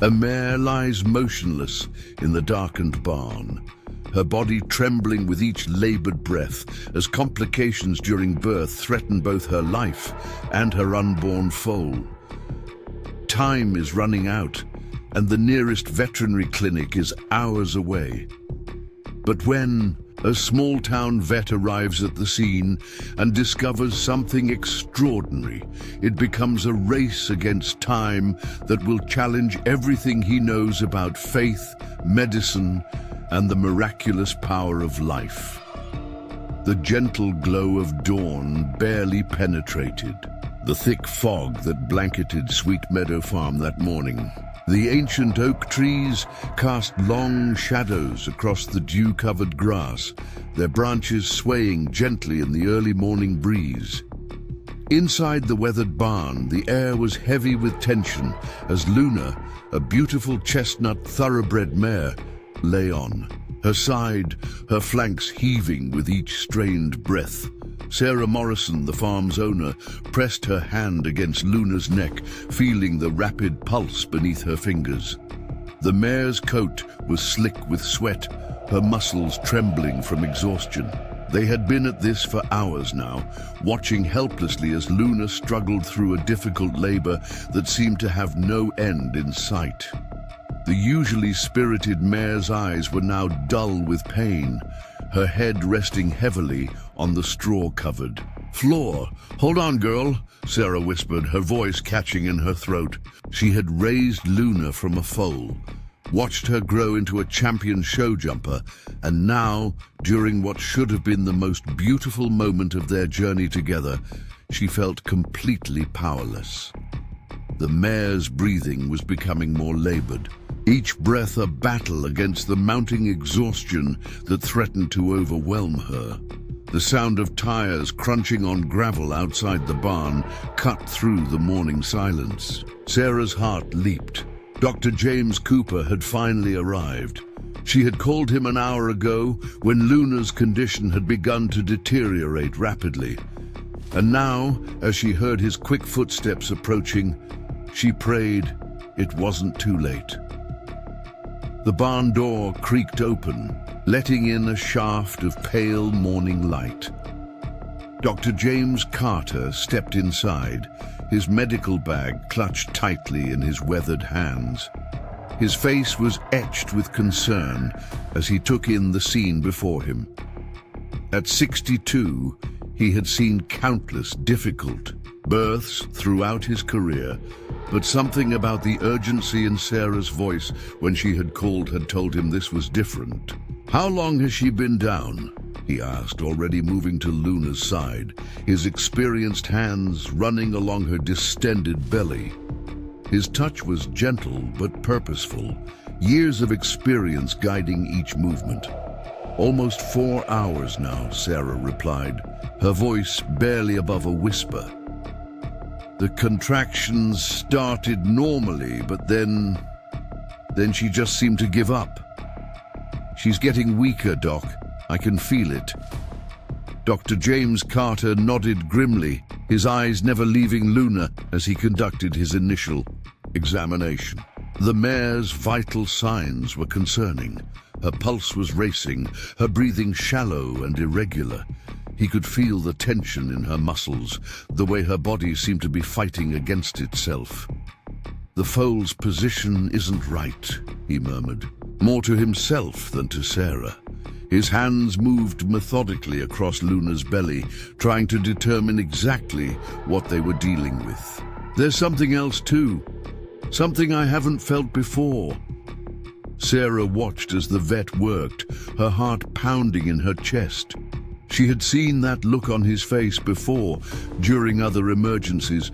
A mare lies motionless in the darkened barn, her body trembling with each labored breath as complications during birth threaten both her life and her unborn foal. Time is running out, and the nearest veterinary clinic is hours away. But when a small-town vet arrives at the scene and discovers something extraordinary, it becomes a race against time that will challenge everything he knows about faith, medicine, and the miraculous power of life. The gentle glow of dawn barely penetrated the thick fog that blanketed Sweet Meadow Farm that morning. The ancient oak trees cast long shadows across the dew-covered grass, their branches swaying gently in the early morning breeze. Inside the weathered barn, the air was heavy with tension as Luna, a beautiful chestnut thoroughbred mare, lay on. Her side, her flanks heaving with each strained breath. Sarah Morrison, the farm's owner, pressed her hand against Luna's neck, feeling the rapid pulse beneath her fingers. The mare's coat was slick with sweat, her muscles trembling from exhaustion. They had been at this for hours now, watching helplessly as Luna struggled through a difficult labor that seemed to have no end in sight. The usually spirited mare's eyes were now dull with pain, her head resting heavily on the straw-covered floor. "Hold on, girl," Sarah whispered, her voice catching in her throat. She had raised Luna from a foal, watched her grow into a champion show jumper, and now, during what should have been the most beautiful moment of their journey together, she felt completely powerless. The mare's breathing was becoming more labored, each breath a battle against the mounting exhaustion that threatened to overwhelm her. The sound of tires crunching on gravel outside the barn cut through the morning silence. Sarah's heart leaped. Dr. James Cooper had finally arrived. She had called him an hour ago when Luna's condition had begun to deteriorate rapidly. And now, as she heard his quick footsteps approaching, she prayed it wasn't too late. The barn door creaked open, letting in a shaft of pale morning light. Dr. James Carter stepped inside, his medical bag clutched tightly in his weathered hands. His face was etched with concern as he took in the scene before him. At 62, he had seen countless difficult births throughout his career, but something about the urgency in Sarah's voice when she had called had told him this was different. "How long has she been down?" he asked, already moving to Luna's side, his experienced hands running along her distended belly. His touch was gentle but purposeful, years of experience guiding each movement. "Almost 4 hours now," Sarah replied, her voice barely above a whisper. "The contractions started normally, but then she just seemed to give up. She's getting weaker, Doc. I can feel it." Dr. James Carter nodded grimly, his eyes never leaving Luna as he conducted his initial examination. The mare's vital signs were concerning. Her pulse was racing, her breathing shallow and irregular. He could feel the tension in her muscles, the way her body seemed to be fighting against itself. "The foal's position isn't right," he murmured, more to himself than to Sarah. His hands moved methodically across Luna's belly, trying to determine exactly what they were dealing with. "There's something else too, something I haven't felt before." Sarah watched as the vet worked, her heart pounding in her chest. She had seen that look on his face before, during other emergencies,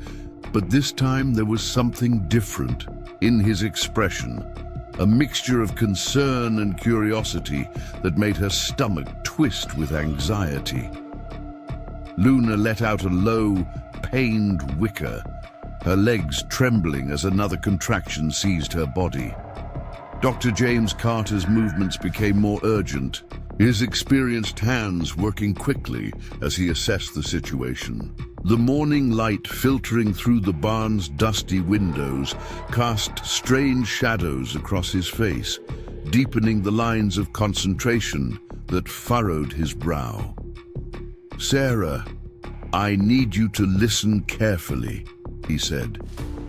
but this time there was something different in his expression, a mixture of concern and curiosity that made her stomach twist with anxiety. Luna let out a low, pained whicker, her legs trembling as another contraction seized her body. Dr. James Carter's movements became more urgent, his experienced hands working quickly as he assessed the situation. The morning light filtering through the barn's dusty windows cast strange shadows across his face, deepening the lines of concentration that furrowed his brow. "Sarah, I need you to listen carefully," he said,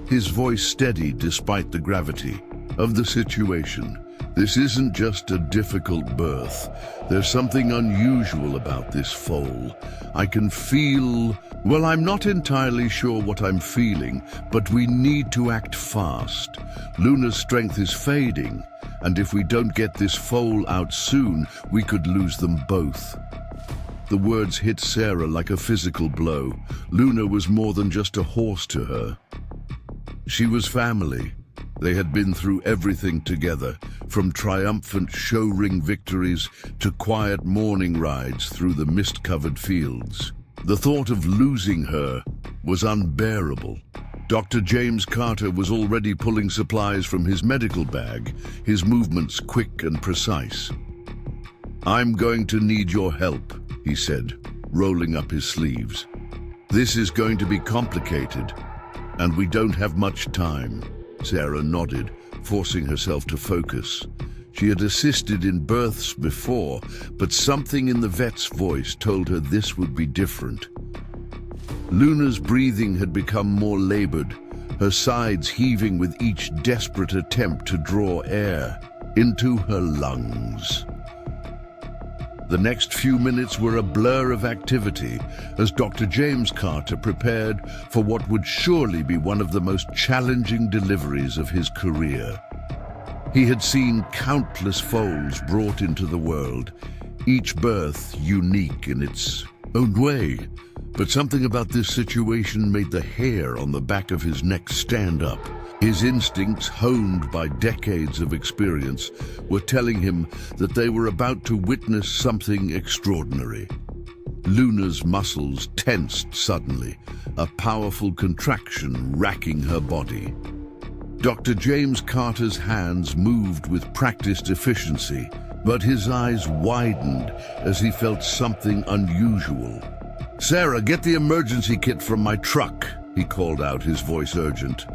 his voice steady despite the gravity of the situation. "This isn't just a difficult birth. There's something unusual about this foal. I can feel... Well, I'm not entirely sure what I'm feeling, but we need to act fast. Luna's strength is fading, and if we don't get this foal out soon, we could lose them both." The words hit Sarah like a physical blow. Luna was more than just a horse to her. She was family. They had been through everything together, from triumphant show ring victories to quiet morning rides through the mist-covered fields. The thought of losing her was unbearable. Dr. James Carter was already pulling supplies from his medical bag, his movements quick and precise. "I'm going to need your help," he said, rolling up his sleeves. "This is going to be complicated, and we don't have much time." Sarah nodded, forcing herself to focus. She had assisted in births before, but something in the vet's voice told her this would be different. Luna's breathing had become more labored, her sides heaving with each desperate attempt to draw air into her lungs. The next few minutes were a blur of activity as Dr. James Carter prepared for what would surely be one of the most challenging deliveries of his career. He had seen countless foals brought into the world, each birth unique in its own way. But something about this situation made the hair on the back of his neck stand up. His instincts, honed by decades of experience, were telling him that they were about to witness something extraordinary. Luna's muscles tensed suddenly, a powerful contraction racking her body. Dr. James Carter's hands moved with practiced efficiency, but his eyes widened as he felt something unusual. "Sarah, get the emergency kit from my truck," he called out, his voice urgent.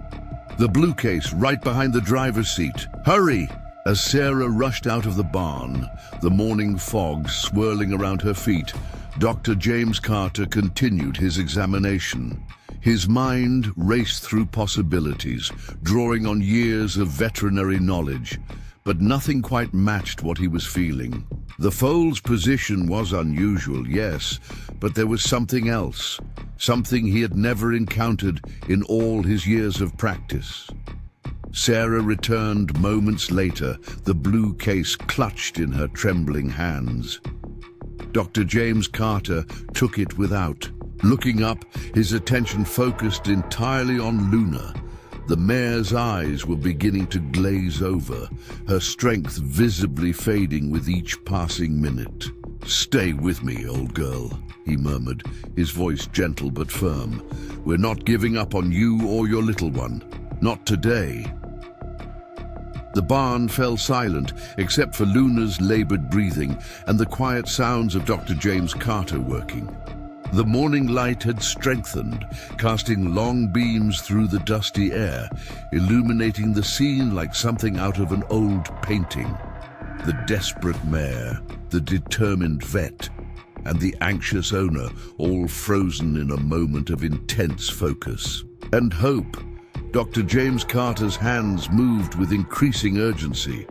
"The blue case right behind the driver's seat. Hurry!" As Sarah rushed out of the barn, the morning fog swirling around her feet, Dr. James Carter continued his examination. His mind raced through possibilities, drawing on years of veterinary knowledge, but nothing quite matched what he was feeling. The foal's position was unusual, yes, but there was something else, something he had never encountered in all his years of practice. Sarah returned moments later, the blue case clutched in her trembling hands. Dr. James Carter took it without. Looking up, his attention focused entirely on Luna. The mare's eyes were beginning to glaze over, her strength visibly fading with each passing minute. "Stay with me, old girl," he murmured, his voice gentle but firm. "We're not giving up on you or your little one. Not today." The barn fell silent, except for Luna's labored breathing and the quiet sounds of Dr. James Carter working. The morning light had strengthened, casting long beams through the dusty air, illuminating the scene like something out of an old painting. The desperate mare, the determined vet, and the anxious owner, all frozen in a moment of intense focus. And hope. Dr. James Carter's hands moved with increasing urgency,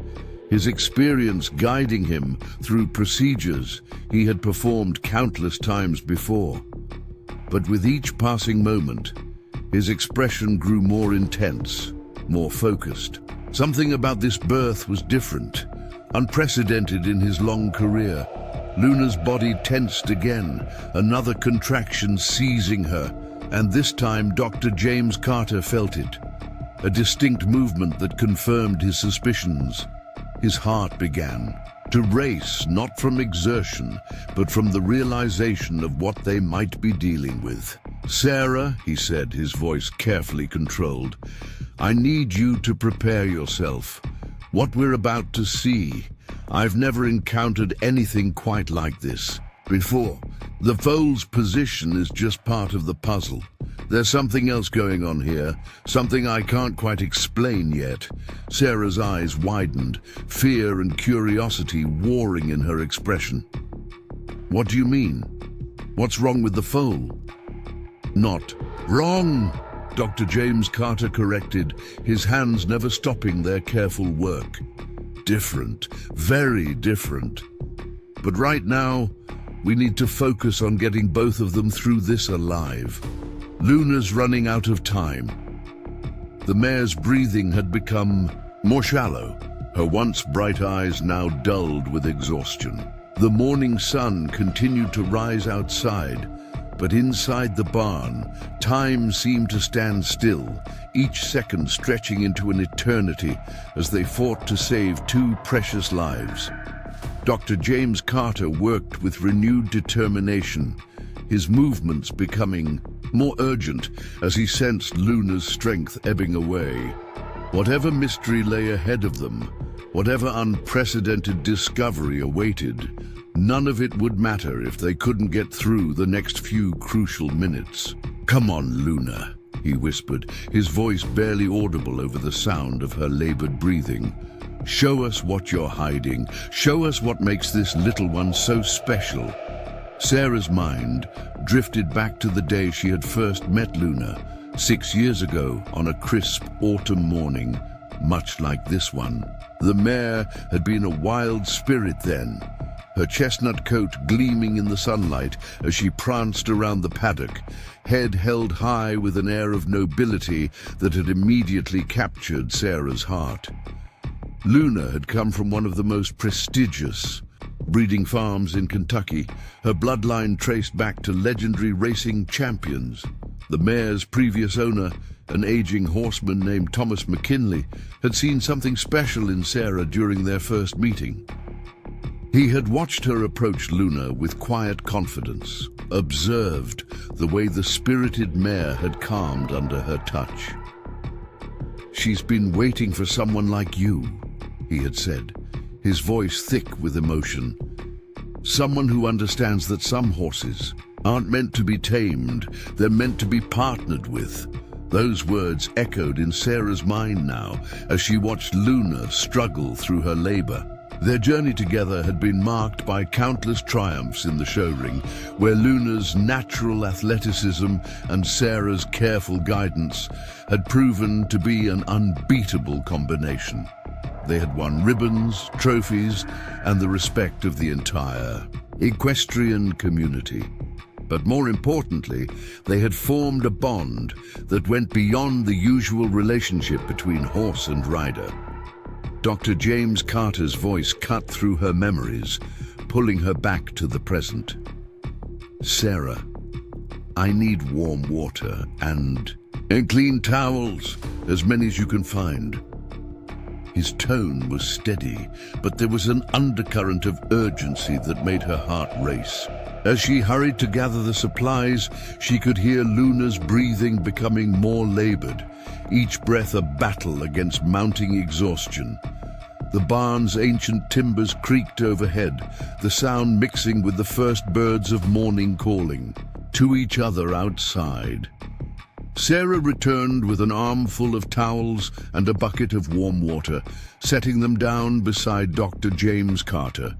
his experience guiding him through procedures he had performed countless times before. But with each passing moment, his expression grew more intense, more focused. Something about this birth was different, unprecedented in his long career. Luna's body tensed again, another contraction seizing her, and this time Dr. James Carter felt it, a distinct movement that confirmed his suspicions. His heart began to race, not from exertion, but from the realization of what they might be dealing with. "Sarah," he said, his voice carefully controlled, "I need you to prepare yourself. What we're about to see, I've never encountered anything quite like this. Before, the foal's position is just part of the puzzle. There's something else going on here, something I can't quite explain yet. Sarah's eyes widened, fear and curiosity warring in her expression. What do you mean? What's wrong with the foal? Not wrong, Dr. James Carter corrected, his hands never stopping their careful work. Different, very different. But right now, we need to focus on getting both of them through this alive. Luna's running out of time. The mare's breathing had become more shallow, her once bright eyes now dulled with exhaustion. The morning sun continued to rise outside, but inside the barn, time seemed to stand still, each second stretching into an eternity as they fought to save two precious lives. Dr. James Carter worked with renewed determination, his movements becoming more urgent as he sensed Luna's strength ebbing away. Whatever mystery lay ahead of them, whatever unprecedented discovery awaited, none of it would matter if they couldn't get through the next few crucial minutes. "Come on, Luna," he whispered, his voice barely audible over the sound of her labored breathing. "Show us what you're hiding. Show us what makes this little one so special." Sarah's mind drifted back to the day she had first met Luna, 6 years ago on a crisp autumn morning, much like this one. The mare had been a wild spirit then, her chestnut coat gleaming in the sunlight as she pranced around the paddock, head held high with an air of nobility that had immediately captured Sarah's heart. Luna had come from one of the most prestigious breeding farms in Kentucky, her bloodline traced back to legendary racing champions. The mare's previous owner, an aging horseman named Thomas McKinley, had seen something special in Sarah during their first meeting. He had watched her approach Luna with quiet confidence, observed the way the spirited mare had calmed under her touch. "She's been waiting for someone like you," he had said, his voice thick with emotion. "Someone who understands that some horses aren't meant to be tamed, they're meant to be partnered with." Those words echoed in Sarah's mind now as she watched Luna struggle through her labor. Their journey together had been marked by countless triumphs in the show ring, where Luna's natural athleticism and Sarah's careful guidance had proven to be an unbeatable combination. They had won ribbons, trophies, and the respect of the entire equestrian community. But more importantly, they had formed a bond that went beyond the usual relationship between horse and rider. Dr. James Carter's voice cut through her memories, pulling her back to the present. "Sarah, I need warm water and clean towels, as many as you can find." His tone was steady, but there was an undercurrent of urgency that made her heart race. As she hurried to gather the supplies, she could hear Luna's breathing becoming more labored, each breath a battle against mounting exhaustion. The barn's ancient timbers creaked overhead, the sound mixing with the first birds of morning calling to each other outside. Sarah returned with an armful of towels and a bucket of warm water, setting them down beside Dr. James Carter.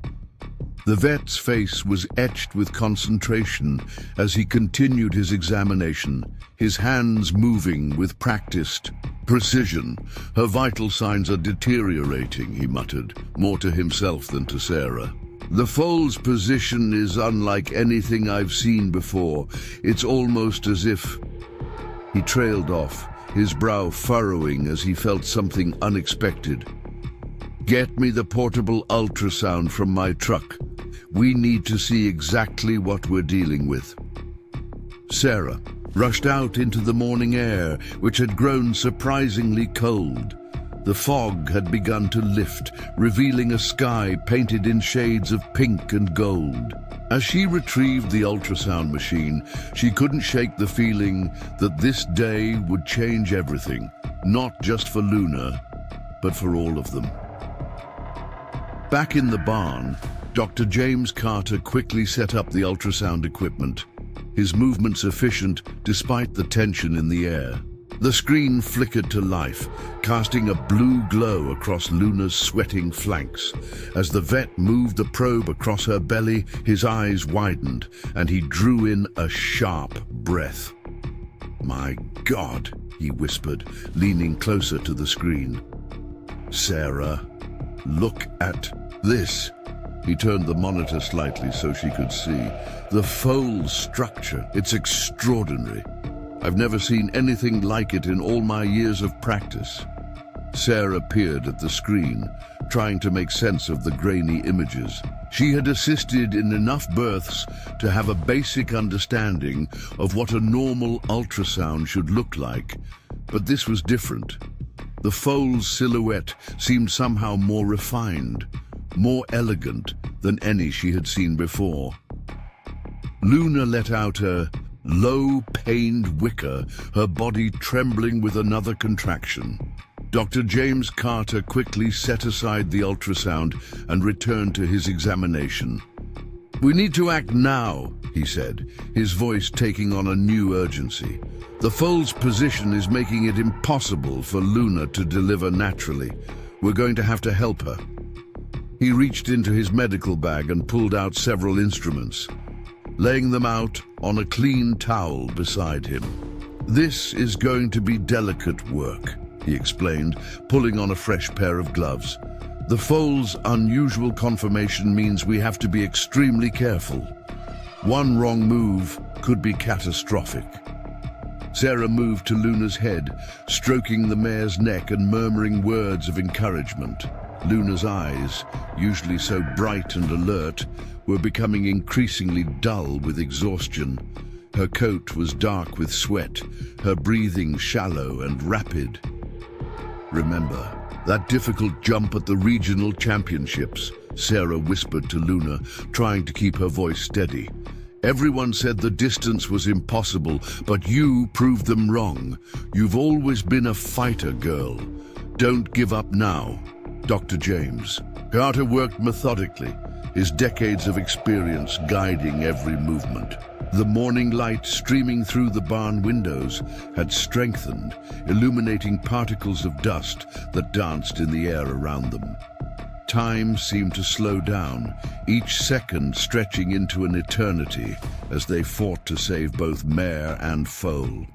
The vet's face was etched with concentration as he continued his examination, his hands moving with practiced precision. "Her vital signs are deteriorating," he muttered, more to himself than to Sarah. "The foal's position is unlike anything I've seen before. It's almost as if..." He trailed off, his brow furrowing as he felt something unexpected. "Get me the portable ultrasound from my truck. We need to see exactly what we're dealing with." Sarah rushed out into the morning air, which had grown surprisingly cold. The fog had begun to lift, revealing a sky painted in shades of pink and gold. As she retrieved the ultrasound machine, she couldn't shake the feeling that this day would change everything, not just for Luna, but for all of them. Back in the barn, Dr. James Carter quickly set up the ultrasound equipment, his movements efficient despite the tension in the air. The screen flickered to life, casting a blue glow across Luna's sweating flanks. As the vet moved the probe across her belly, his eyes widened, and he drew in a sharp breath. "My God," he whispered, leaning closer to the screen. "Sarah, look at this." He turned the monitor slightly so she could see. "The foal structure, it's extraordinary. I've never seen anything like it in all my years of practice." Sarah peered at the screen, trying to make sense of the grainy images. She had assisted in enough births to have a basic understanding of what a normal ultrasound should look like, but this was different. The foal's silhouette seemed somehow more refined, more elegant than any she had seen before. Luna let out a low-pained whicker, her body trembling with another contraction. Dr. James Carter quickly set aside the ultrasound and returned to his examination. "We need to act now," he said, his voice taking on a new urgency. "The foal's position is making it impossible for Luna to deliver naturally. We're going to have to help her." He reached into his medical bag and pulled out several instruments, laying them out on a clean towel beside him. "This is going to be delicate work," he explained, pulling on a fresh pair of gloves. "The foal's unusual conformation means we have to be extremely careful. One wrong move could be catastrophic." Sarah moved to Luna's head, stroking the mare's neck and murmuring words of encouragement. Luna's eyes, usually so bright and alert, were becoming increasingly dull with exhaustion. Her coat was dark with sweat, her breathing shallow and rapid. "Remember that difficult jump at the regional championships?" Sarah whispered to Luna, trying to keep her voice steady. "Everyone said the distance was impossible, but you proved them wrong. You've always been a fighter, girl. Don't give up now." Dr. James Carter worked methodically, his decades of experience guiding every movement. The morning light streaming through the barn windows had strengthened, illuminating particles of dust that danced in the air around them. Time seemed to slow down, each second stretching into an eternity as they fought to save both mare and foal.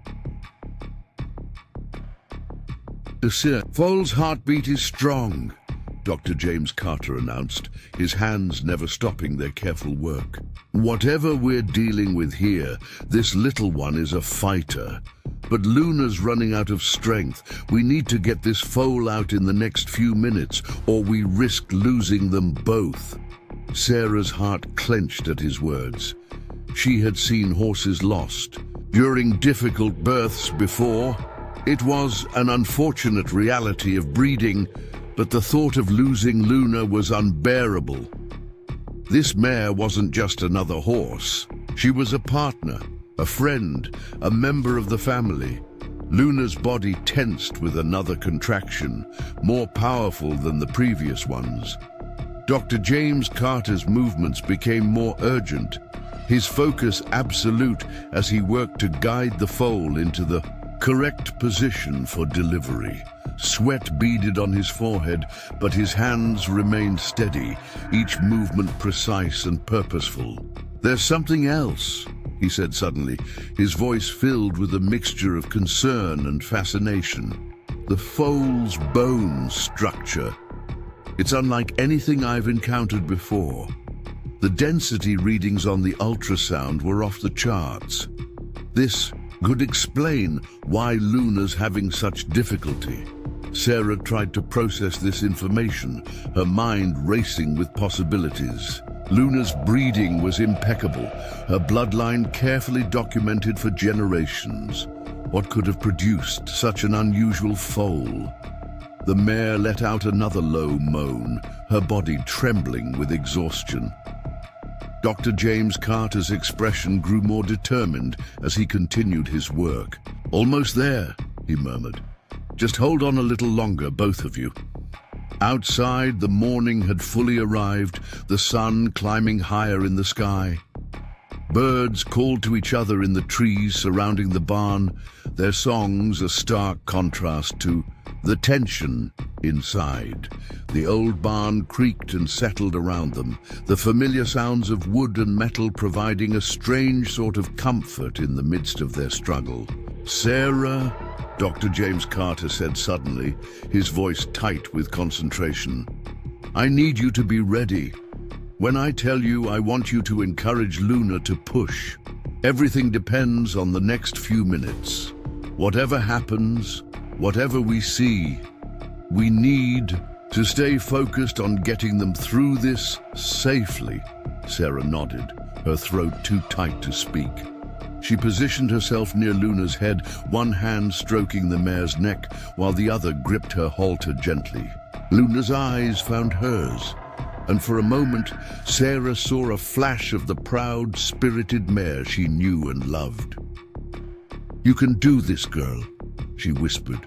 "Foal's heartbeat is strong," Dr. James Carter announced, his hands never stopping their careful work. "Whatever we're dealing with here, this little one is a fighter. But Luna's running out of strength. We need to get this foal out in the next few minutes, or we risk losing them both." Sarah's heart clenched at his words. She had seen horses lost during difficult births before. It was an unfortunate reality of breeding, but the thought of losing Luna was unbearable. This mare wasn't just another horse. She was a partner, a friend, a member of the family. Luna's body tensed with another contraction, more powerful than the previous ones. Dr. James Carter's movements became more urgent, his focus absolute as he worked to guide the foal into the correct position for delivery. Sweat beaded on his forehead, but his hands remained steady, each movement precise and purposeful. "There's something else," he said suddenly, his voice filled with a mixture of concern and fascination. "The foal's bone structure. It's unlike anything I've encountered before. The density readings on the ultrasound were off the charts. This could explain why Luna's having such difficulty." Sarah tried to process this information, her mind racing with possibilities. Luna's breeding was impeccable, her bloodline carefully documented for generations. What could have produced such an unusual foal? The mare let out another low moan, her body trembling with exhaustion. Dr. James Carter's expression grew more determined as he continued his work. "Almost there," he murmured. "Just hold on a little longer, both of you." Outside, the morning had fully arrived, the sun climbing higher in the sky. Birds called to each other in the trees surrounding the barn, their songs a stark contrast to the tension inside. The old barn creaked and settled around them, the familiar sounds of wood and metal providing a strange sort of comfort in the midst of their struggle. "Sarah," Dr. James Carter said suddenly, his voice tight with concentration, "I need you to be ready. When I tell you, I want you to encourage Luna to push. Everything depends on the next few minutes. Whatever happens, whatever we see, we need to stay focused on getting them through this safely." Sarah nodded, her throat too tight to speak. She positioned herself near Luna's head, one hand stroking the mare's neck while the other gripped her halter gently. Luna's eyes found hers, and for a moment Sarah saw a flash of the proud, spirited mare she knew and loved. "You can do this, girl," she whispered,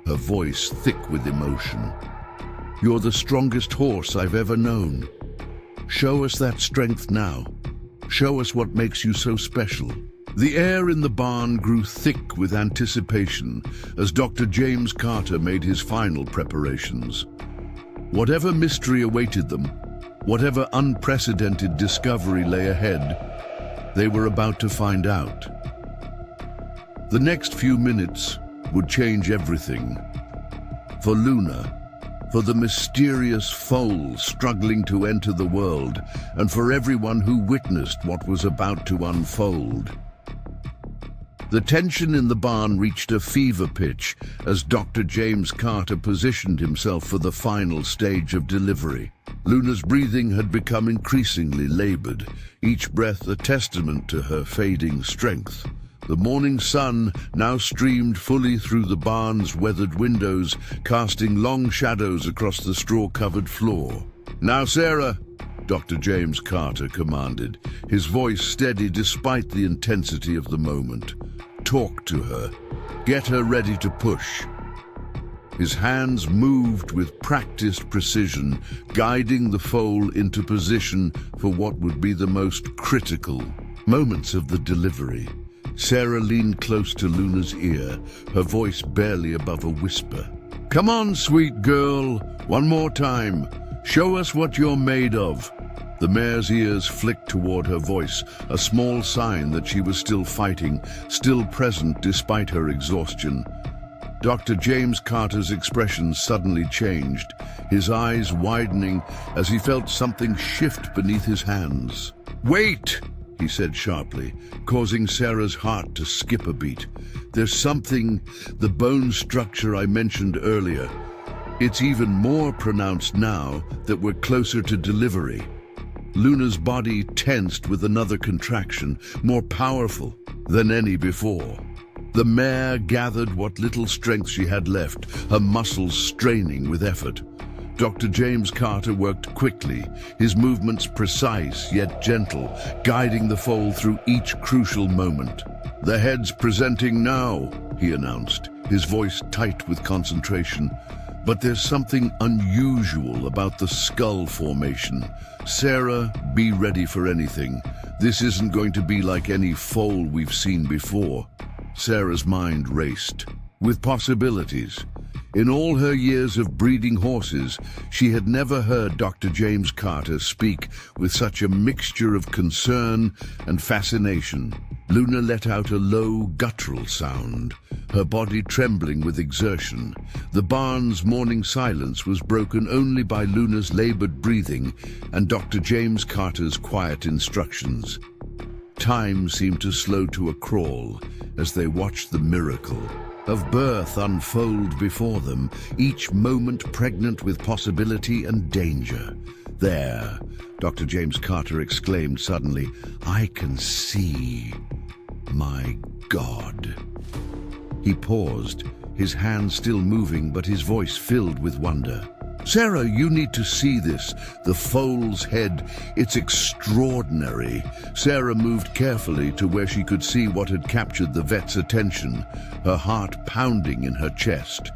her voice thick with emotion. "You're the strongest horse I've ever known. Show us that strength now. Show us what makes you so special." The air in the barn grew thick with anticipation as Dr. James Carter made his final preparations. Whatever mystery awaited them, whatever unprecedented discovery lay ahead, they were about to find out. The next few minutes would change everything. For Luna, for the mysterious foal struggling to enter the world, and for everyone who witnessed what was about to unfold. The tension in the barn reached a fever pitch as Dr. James Carter positioned himself for the final stage of delivery. Luna's breathing had become increasingly labored, each breath a testament to her fading strength. The morning sun now streamed fully through the barn's weathered windows, casting long shadows across the straw-covered floor. "Now, Sarah," Dr. James Carter commanded, his voice steady despite the intensity of the moment. "Talk to her. Get her ready to push." His hands moved with practiced precision, guiding the foal into position for what would be the most critical moments of the delivery. Sarah leaned close to Luna's ear, her voice barely above a whisper. "Come on, sweet girl, one more time. Show us what you're made of." The mare's ears flicked toward her voice, a small sign that she was still fighting, still present despite her exhaustion. Dr. James Carter's expression suddenly changed, his eyes widening as he felt something shift beneath his hands. "Wait!" he said sharply, causing Sarah's heart to skip a beat. "There's something, the bone structure I mentioned earlier. It's even more pronounced now that we're closer to delivery." Luna's body tensed with another contraction, more powerful than any before. The mare gathered what little strength she had left, her muscles straining with effort. Dr. James Carter worked quickly, his movements precise yet gentle, guiding the foal through each crucial moment. "The head's presenting now," he announced, his voice tight with concentration. "But there's something unusual about the skull formation. Sarah, be ready for anything. This isn't going to be like any foal we've seen before." Sarah's mind raced with possibilities. In all her years of breeding horses, she had never heard Dr. James Carter speak with such a mixture of concern and fascination. Luna let out a low, guttural sound, her body trembling with exertion. The barn's morning silence was broken only by Luna's labored breathing and Dr. James Carter's quiet instructions. Time seemed to slow to a crawl as they watched the miracle of birth unfold before them, each moment pregnant with possibility and danger. "There," Dr. James Carter exclaimed suddenly, "I can see. My God." He paused, his hand still moving but his voice filled with wonder. "Sarah, you need to see this. The foal's head, it's extraordinary." Sarah moved carefully to where she could see what had captured the vet's attention, her heart pounding in her chest.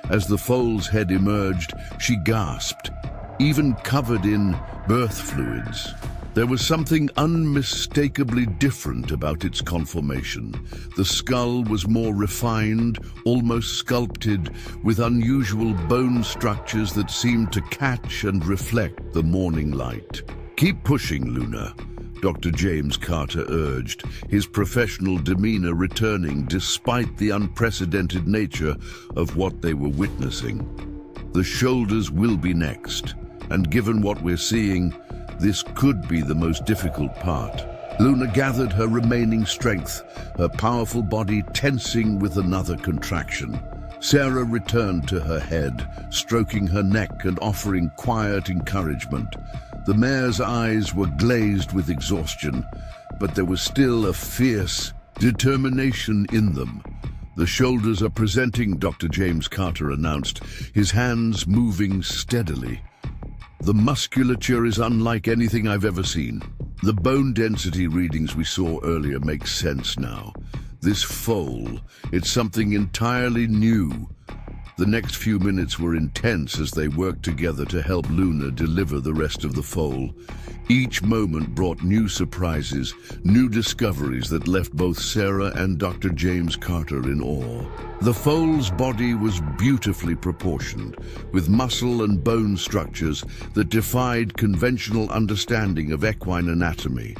As the foal's head emerged, she gasped, even covered in birth fluids. There was something unmistakably different about its conformation. The skull was more refined, almost sculpted, with unusual bone structures that seemed to catch and reflect the morning light. "Keep pushing, Luna," Dr. James Carter urged, his professional demeanor returning despite the unprecedented nature of what they were witnessing. "The shoulders will be next, and given what we're seeing, this could be the most difficult part." Luna gathered her remaining strength, her powerful body tensing with another contraction. Sarah returned to her head, stroking her neck and offering quiet encouragement. The mare's eyes were glazed with exhaustion, but there was still a fierce determination in them. "The shoulders are presenting," Dr. James Carter announced, his hands moving steadily. "The musculature is unlike anything I've ever seen. The bone density readings we saw earlier make sense now. This foal, it's something entirely new." The next few minutes were intense as they worked together to help Luna deliver the rest of the foal. Each moment brought new surprises, new discoveries that left both Sarah and Dr. James Carter in awe. The foal's body was beautifully proportioned, with muscle and bone structures that defied conventional understanding of equine anatomy.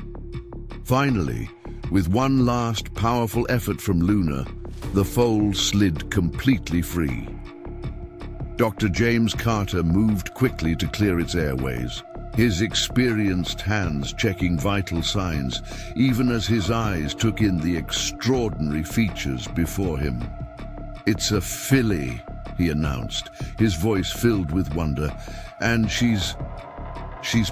Finally, with one last powerful effort from Luna, the foal slid completely free. Dr. James Carter moved quickly to clear its airways, his experienced hands checking vital signs, even as his eyes took in the extraordinary features before him. "It's a filly," he announced, his voice filled with wonder, "and she's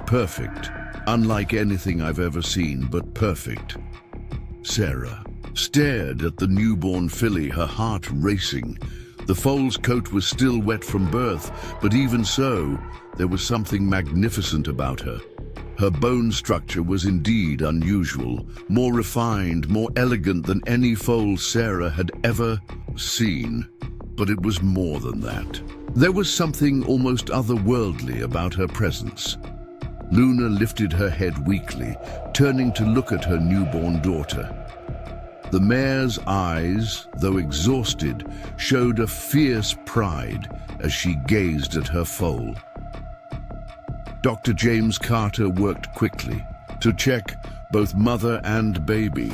perfect, unlike anything I've ever seen, but perfect." Sarah stared at the newborn filly, her heart racing. The foal's coat was still wet from birth, but even so, there was something magnificent about her. Her bone structure was indeed unusual, more refined, more elegant than any foal Sarah had ever seen. But it was more than that. There was something almost otherworldly about her presence. Luna lifted her head weakly, turning to look at her newborn daughter. The mare's eyes, though exhausted, showed a fierce pride as she gazed at her foal. Dr. James Carter worked quickly to check both mother and baby,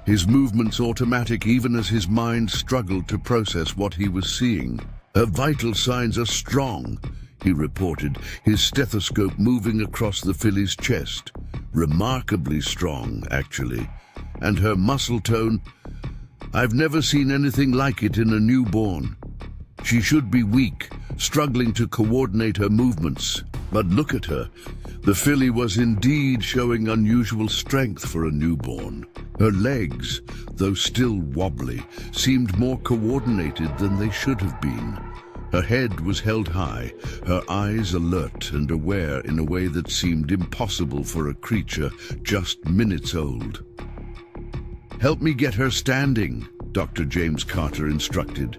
his movements automatic even as his mind struggled to process what he was seeing. "Her vital signs are strong," he reported, his stethoscope moving across the filly's chest. "Remarkably strong, actually. And her muscle tone, I've never seen anything like it in a newborn. She should be weak, struggling to coordinate her movements. But look at her. The filly was indeed showing unusual strength for a newborn. Her legs, though still wobbly, seemed more coordinated than they should have been. Her head was held high, her eyes alert and aware in a way that seemed impossible for a creature just minutes old. "Help me get her standing," Dr. James Carter instructed.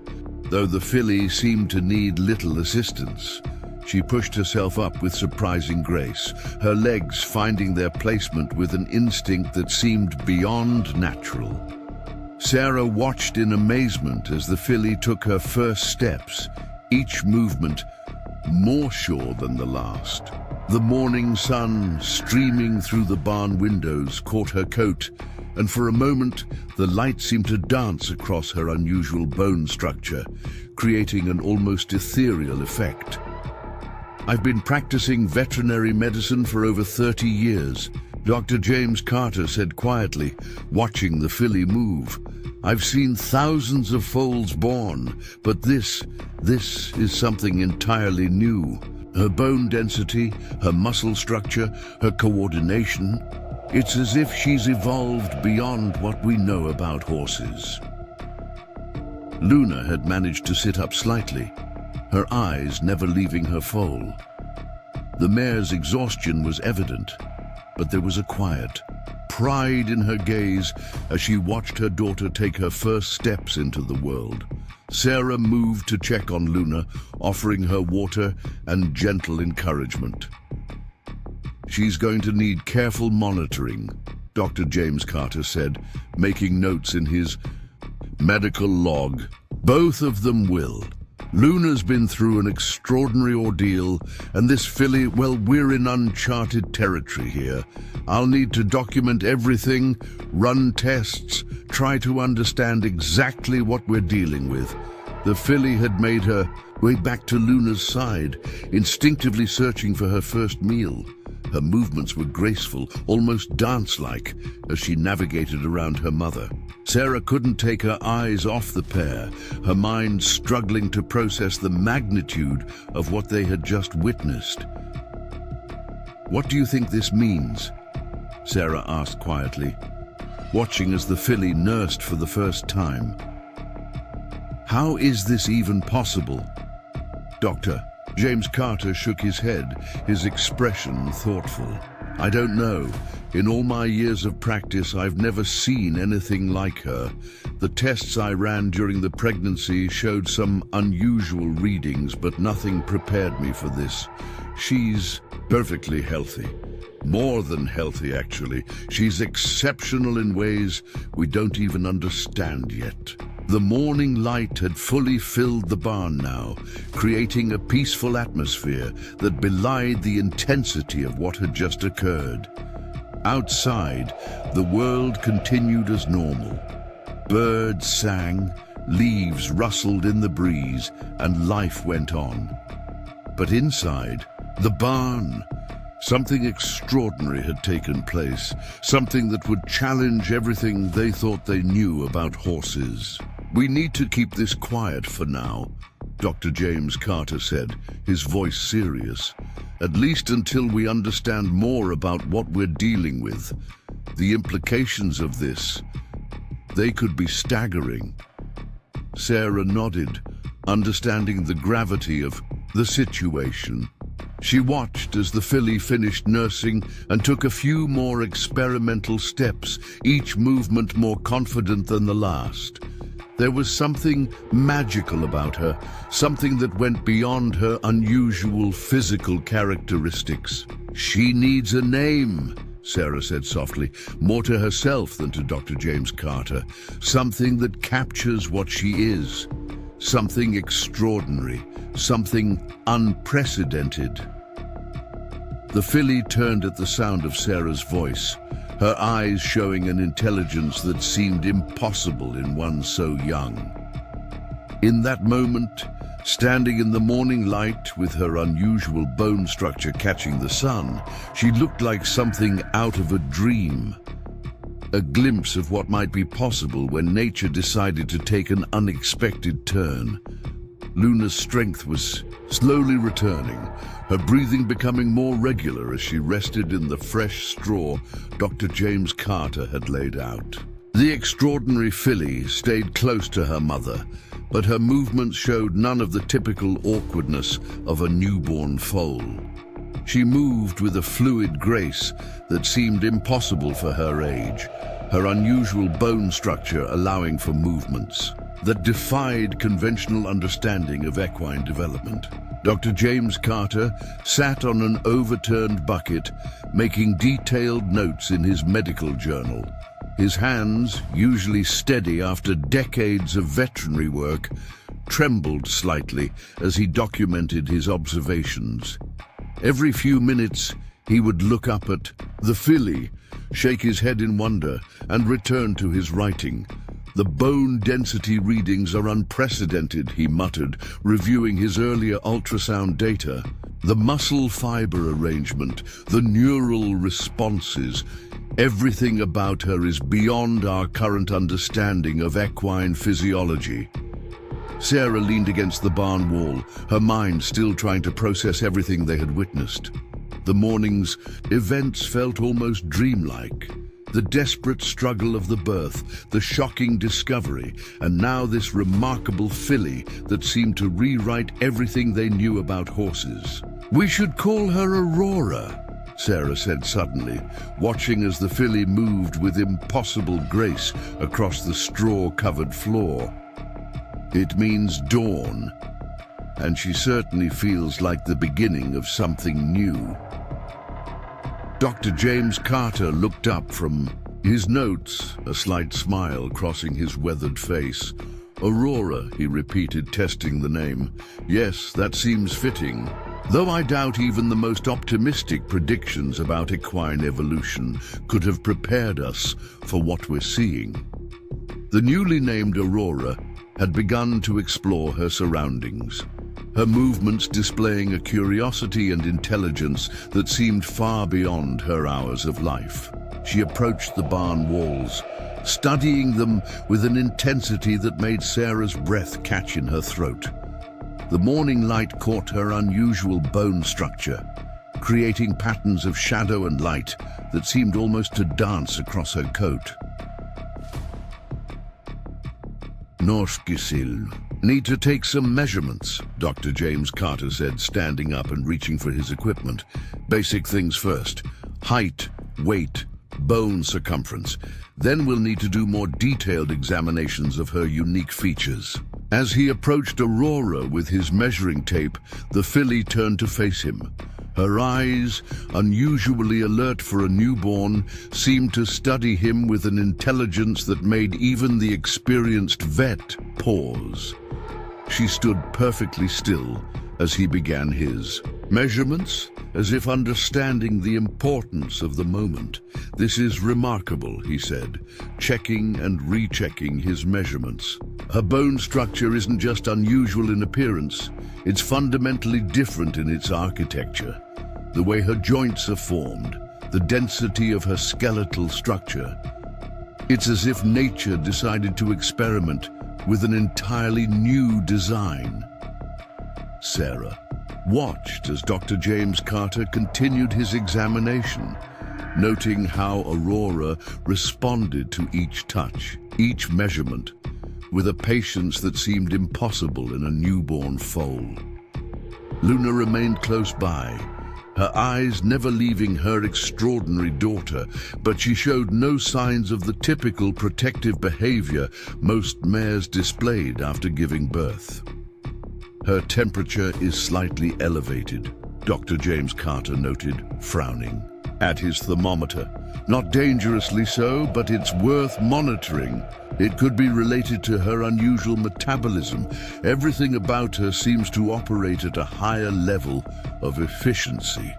Though the filly seemed to need little assistance, she pushed herself up with surprising grace, her legs finding their placement with an instinct that seemed beyond natural. Sarah watched in amazement as the filly took her first steps, each movement more sure than the last. The morning sun, streaming through the barn windows, caught her coat, and for a moment the light seemed to dance across her unusual bone structure, creating an almost ethereal effect. "I've been practicing veterinary medicine for over 30 years, Dr. James Carter said quietly, watching the filly move. "I've seen thousands of foals born, but this is something entirely new. Her bone density, her muscle structure, her coordination. It's as if she's evolved beyond what we know about horses." Luna had managed to sit up slightly, her eyes never leaving her foal. The mare's exhaustion was evident, but there was a quiet pride in her gaze as she watched her daughter take her first steps into the world. Sarah moved to check on Luna, offering her water and gentle encouragement. "She's going to need careful monitoring," Dr. James Carter said, making notes in his medical log. "Both of them will. Luna's been through an extraordinary ordeal, and this filly, well, we're in uncharted territory here. I'll need to document everything, run tests, try to understand exactly what we're dealing with." The filly had made her way back to Luna's side, instinctively searching for her first meal. Her movements were graceful, almost dance-like, as she navigated around her mother. Sarah couldn't take her eyes off the pair, her mind struggling to process the magnitude of what they had just witnessed. "What do you think this means?" Sarah asked quietly, watching as the filly nursed for the first time. "How is this even possible?" Dr. James Carter shook his head, his expression thoughtful. "I don't know. In all my years of practice, I've never seen anything like her. The tests I ran during the pregnancy showed some unusual readings, but nothing prepared me for this. She's perfectly healthy. More than healthy, actually. She's exceptional in ways we don't even understand yet." The morning light had fully filled the barn now, creating a peaceful atmosphere that belied the intensity of what had just occurred. Outside, the world continued as normal. Birds sang, leaves rustled in the breeze, and life went on. But inside, the barn, something extraordinary had taken place, something that would challenge everything they thought they knew about horses. "We need to keep this quiet for now," Dr. James Carter said, his voice serious. "At least until we understand more about what we're dealing with. The implications of this, they could be staggering." Sarah nodded, understanding the gravity of the situation. She watched as the filly finished nursing and took a few more experimental steps, each movement more confident than the last. There was something magical about her, something that went beyond her unusual physical characteristics. "She needs a name," Sarah said softly, more to herself than to Dr. James Carter. "Something that captures what she is. Something extraordinary, something unprecedented." The filly turned at the sound of Sarah's voice, her eyes showing an intelligence that seemed impossible in one so young. In that moment, standing in the morning light with her unusual bone structure catching the sun, she looked like something out of a dream. A glimpse of what might be possible when nature decided to take an unexpected turn. Luna's strength was slowly returning, her breathing becoming more regular as she rested in the fresh straw Dr. James Carter had laid out. The extraordinary filly stayed close to her mother, but her movements showed none of the typical awkwardness of a newborn foal. She moved with a fluid grace that seemed impossible for her age, her unusual bone structure allowing for movements that defied conventional understanding of equine development. Dr. James Carter sat on an overturned bucket, making detailed notes in his medical journal. His hands, usually steady after decades of veterinary work, trembled slightly as he documented his observations. Every few minutes, he would look up at the filly, shake his head in wonder, and return to his writing. "The bone density readings are unprecedented," he muttered, reviewing his earlier ultrasound data. "The muscle fiber arrangement, the neural responses, everything about her is beyond our current understanding of equine physiology." Sarah leaned against the barn wall, her mind still trying to process everything they had witnessed. The morning's events felt almost dreamlike. The desperate struggle of the birth, the shocking discovery, and now this remarkable filly that seemed to rewrite everything they knew about horses. "We should call her Aurora," Sarah said suddenly, watching as the filly moved with impossible grace across the straw-covered floor. It means dawn, and she certainly feels like the beginning of something new. Dr. James Carter looked up from his notes, a slight smile crossing his weathered face. Aurora, he repeated, testing the name. Yes, that seems fitting. Though I doubt even the most optimistic predictions about equine evolution could have prepared us for what we're seeing. The newly named Aurora had begun to explore her surroundings, her movements displaying a curiosity and intelligence that seemed far beyond her hours of life. She approached the barn walls, studying them with an intensity that made Sarah's breath catch in her throat. The morning light caught her unusual bone structure, creating patterns of shadow and light that seemed almost to dance across her coat. Norskisil. Need to take some measurements, Dr. James Carter said, standing up and reaching for his equipment. Basic things first. Height, weight, bone circumference. Then we'll need to do more detailed examinations of her unique features. As he approached Aurora with his measuring tape, the filly turned to face him. Her eyes, unusually alert for a newborn, seemed to study him with an intelligence that made even the experienced vet pause. She stood perfectly still as he began his measurements, as if understanding the importance of the moment. This is remarkable, he said, checking and rechecking his measurements. Her bone structure isn't just unusual in appearance, it's fundamentally different in its architecture. The way her joints are formed, the density of her skeletal structure. It's as if nature decided to experiment with an entirely new design. Sarah watched as Dr. James Carter continued his examination, noting how Aurora responded to each touch, each measurement, with a patience that seemed impossible in a newborn foal. Luna remained close by, her eyes never leaving her extraordinary daughter, but she showed no signs of the typical protective behavior most mares displayed after giving birth. Her temperature is slightly elevated, Dr. James Carter noted, frowning at his thermometer. Not dangerously so, but it's worth monitoring. It could be related to her unusual metabolism. Everything about her seems to operate at a higher level of efficiency.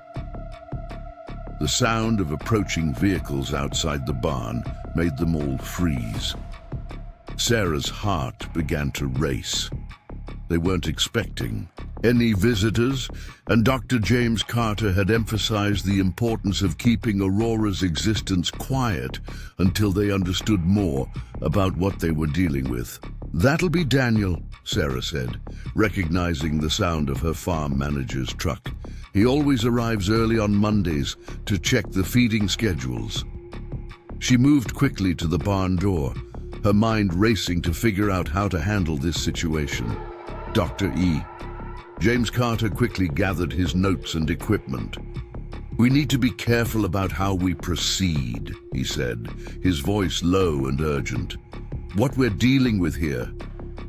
The sound of approaching vehicles outside the barn made them all freeze. Sarah's heart began to race. They weren't expecting any visitors, and Dr. James Carter had emphasized the importance of keeping Aurora's existence quiet until they understood more about what they were dealing with. "That'll be Daniel," Sarah said, recognizing the sound of her farm manager's truck. "He always arrives early on Mondays to check the feeding schedules." She moved quickly to the barn door, her mind racing to figure out how to handle this situation. Dr. E. James Carter quickly gathered his notes and equipment. "We need to be careful about how we proceed," he said, his voice low and urgent. "What we're dealing with here,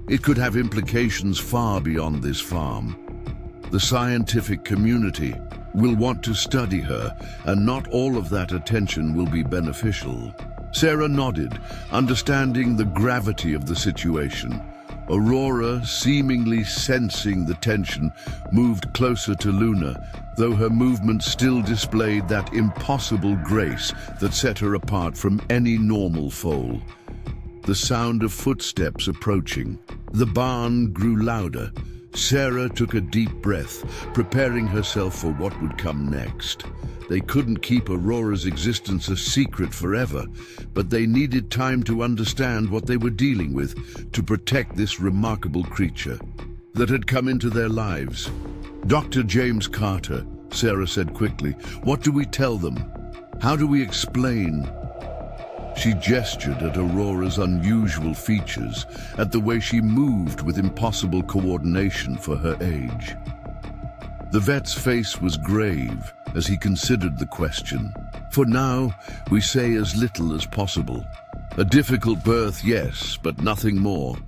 it could have implications far beyond this farm. The scientific community will want to study her, and not all of that attention will be beneficial." Sarah nodded, understanding the gravity of the situation. Aurora, seemingly sensing the tension, moved closer to Luna, though her movement still displayed that impossible grace that set her apart from any normal foal. The sound of footsteps approaching. The barn grew louder. Sarah took a deep breath, preparing herself for what would come next. They couldn't keep Aurora's existence a secret forever, but they needed time to understand what they were dealing with, to protect this remarkable creature that had come into their lives. "Dr. James Carter," Sarah said quickly, "what do we tell them? How do we explain?" She gestured at Aurora's unusual features, at the way she moved with impossible coordination for her age. The vet's face was grave as he considered the question. "For now, we say as little as possible. A difficult birth, yes, but nothing more.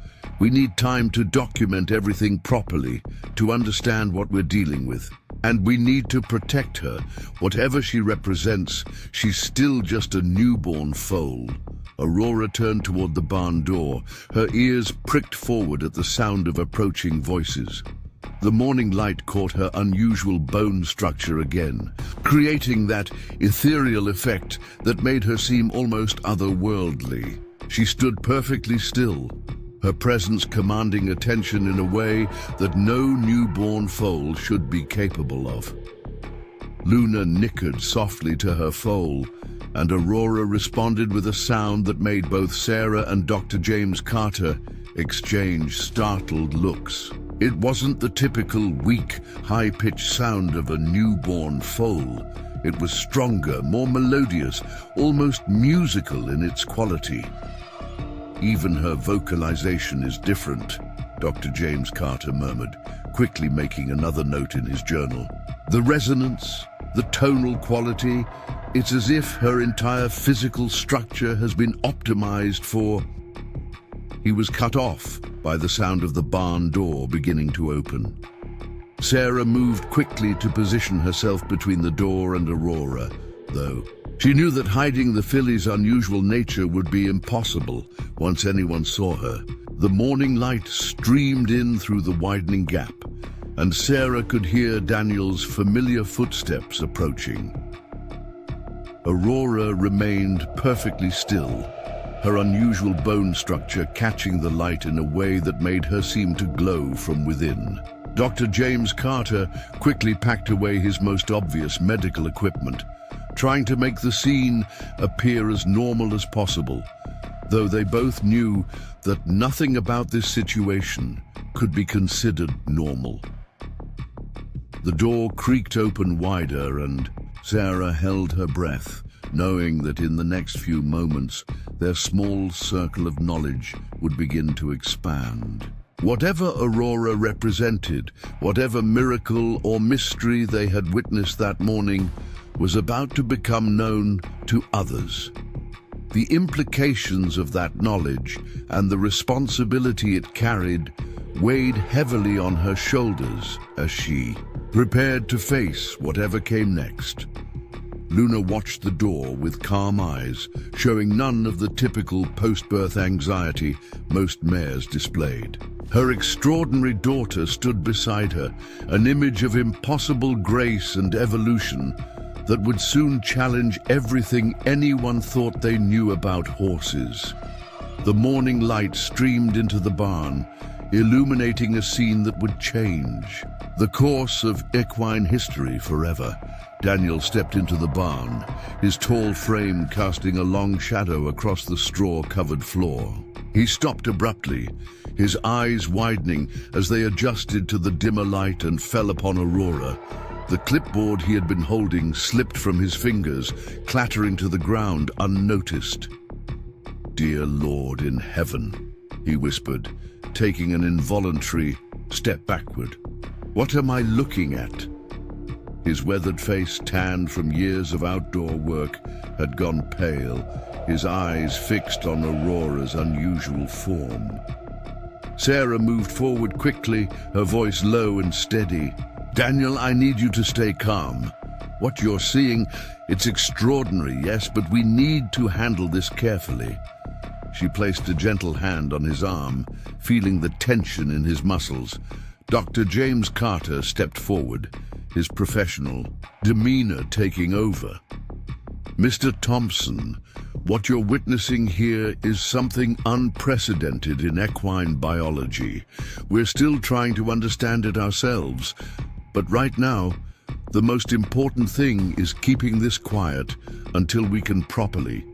We need time to document everything properly, to understand what we're dealing with. And we need to protect her. Whatever she represents, she's still just a newborn foal. Aurora turned toward the barn door, her ears pricked forward at the sound of approaching voices. The morning light caught her unusual bone structure again, creating that ethereal effect that made her seem almost otherworldly. She stood perfectly still, her presence commanding attention in a way that no newborn foal should be capable of. Luna nickered softly to her foal, and Aurora responded with a sound that made both Sarah and Dr. James Carter exchange startled looks. It wasn't the typical weak, high-pitched sound of a newborn foal. It was stronger, more melodious, almost musical in its quality. Even her vocalization is different, Dr. James Carter murmured, quickly making another note in his journal. The resonance, the tonal quality, it's as if her entire physical structure has been optimized for... He was cut off by the sound of the barn door beginning to open. Sarah moved quickly to position herself between the door and Aurora, though. She knew that hiding the filly's unusual nature would be impossible once anyone saw her. The morning light streamed in through the widening gap, and Sarah could hear Daniel's familiar footsteps approaching. Aurora remained perfectly still, her unusual bone structure catching the light in a way that made her seem to glow from within. Dr. James Carter quickly packed away his most obvious medical equipment, trying to make the scene appear as normal as possible, though they both knew that nothing about this situation could be considered normal. The door creaked open wider, and Sarah held her breath, knowing that in the next few moments their small circle of knowledge would begin to expand. Whatever Aurora represented, whatever miracle or mystery they had witnessed that morning, was about to become known to others. The implications of that knowledge and the responsibility it carried weighed heavily on her shoulders as she prepared to face whatever came next. Luna watched the door with calm eyes, showing none of the typical post-birth anxiety most mares displayed. Her extraordinary daughter stood beside her, an image of impossible grace and evolution that would soon challenge everything anyone thought they knew about horses. The morning light streamed into the barn, illuminating a scene that would change the course of equine history forever. Daniel stepped into the barn, his tall frame casting a long shadow across the straw-covered floor. He stopped abruptly, his eyes widening as they adjusted to the dimmer light and fell upon Aurora. The clipboard he had been holding slipped from his fingers, clattering to the ground unnoticed. "Dear Lord in heaven," he whispered, taking an involuntary step backward. "What am I looking at?" His weathered face, tanned from years of outdoor work, had gone pale, his eyes fixed on Aurora's unusual form. Sarah moved forward quickly, her voice low and steady. "Daniel, I need you to stay calm. What you're seeing, it's extraordinary, yes, but we need to handle this carefully." She placed a gentle hand on his arm, feeling the tension in his muscles. Dr. James Carter stepped forward, his professional demeanor taking over. "Mr. Thompson, what you're witnessing here is something unprecedented in equine biology. We're still trying to understand it ourselves, but right now, the most important thing is keeping this quiet until we can properly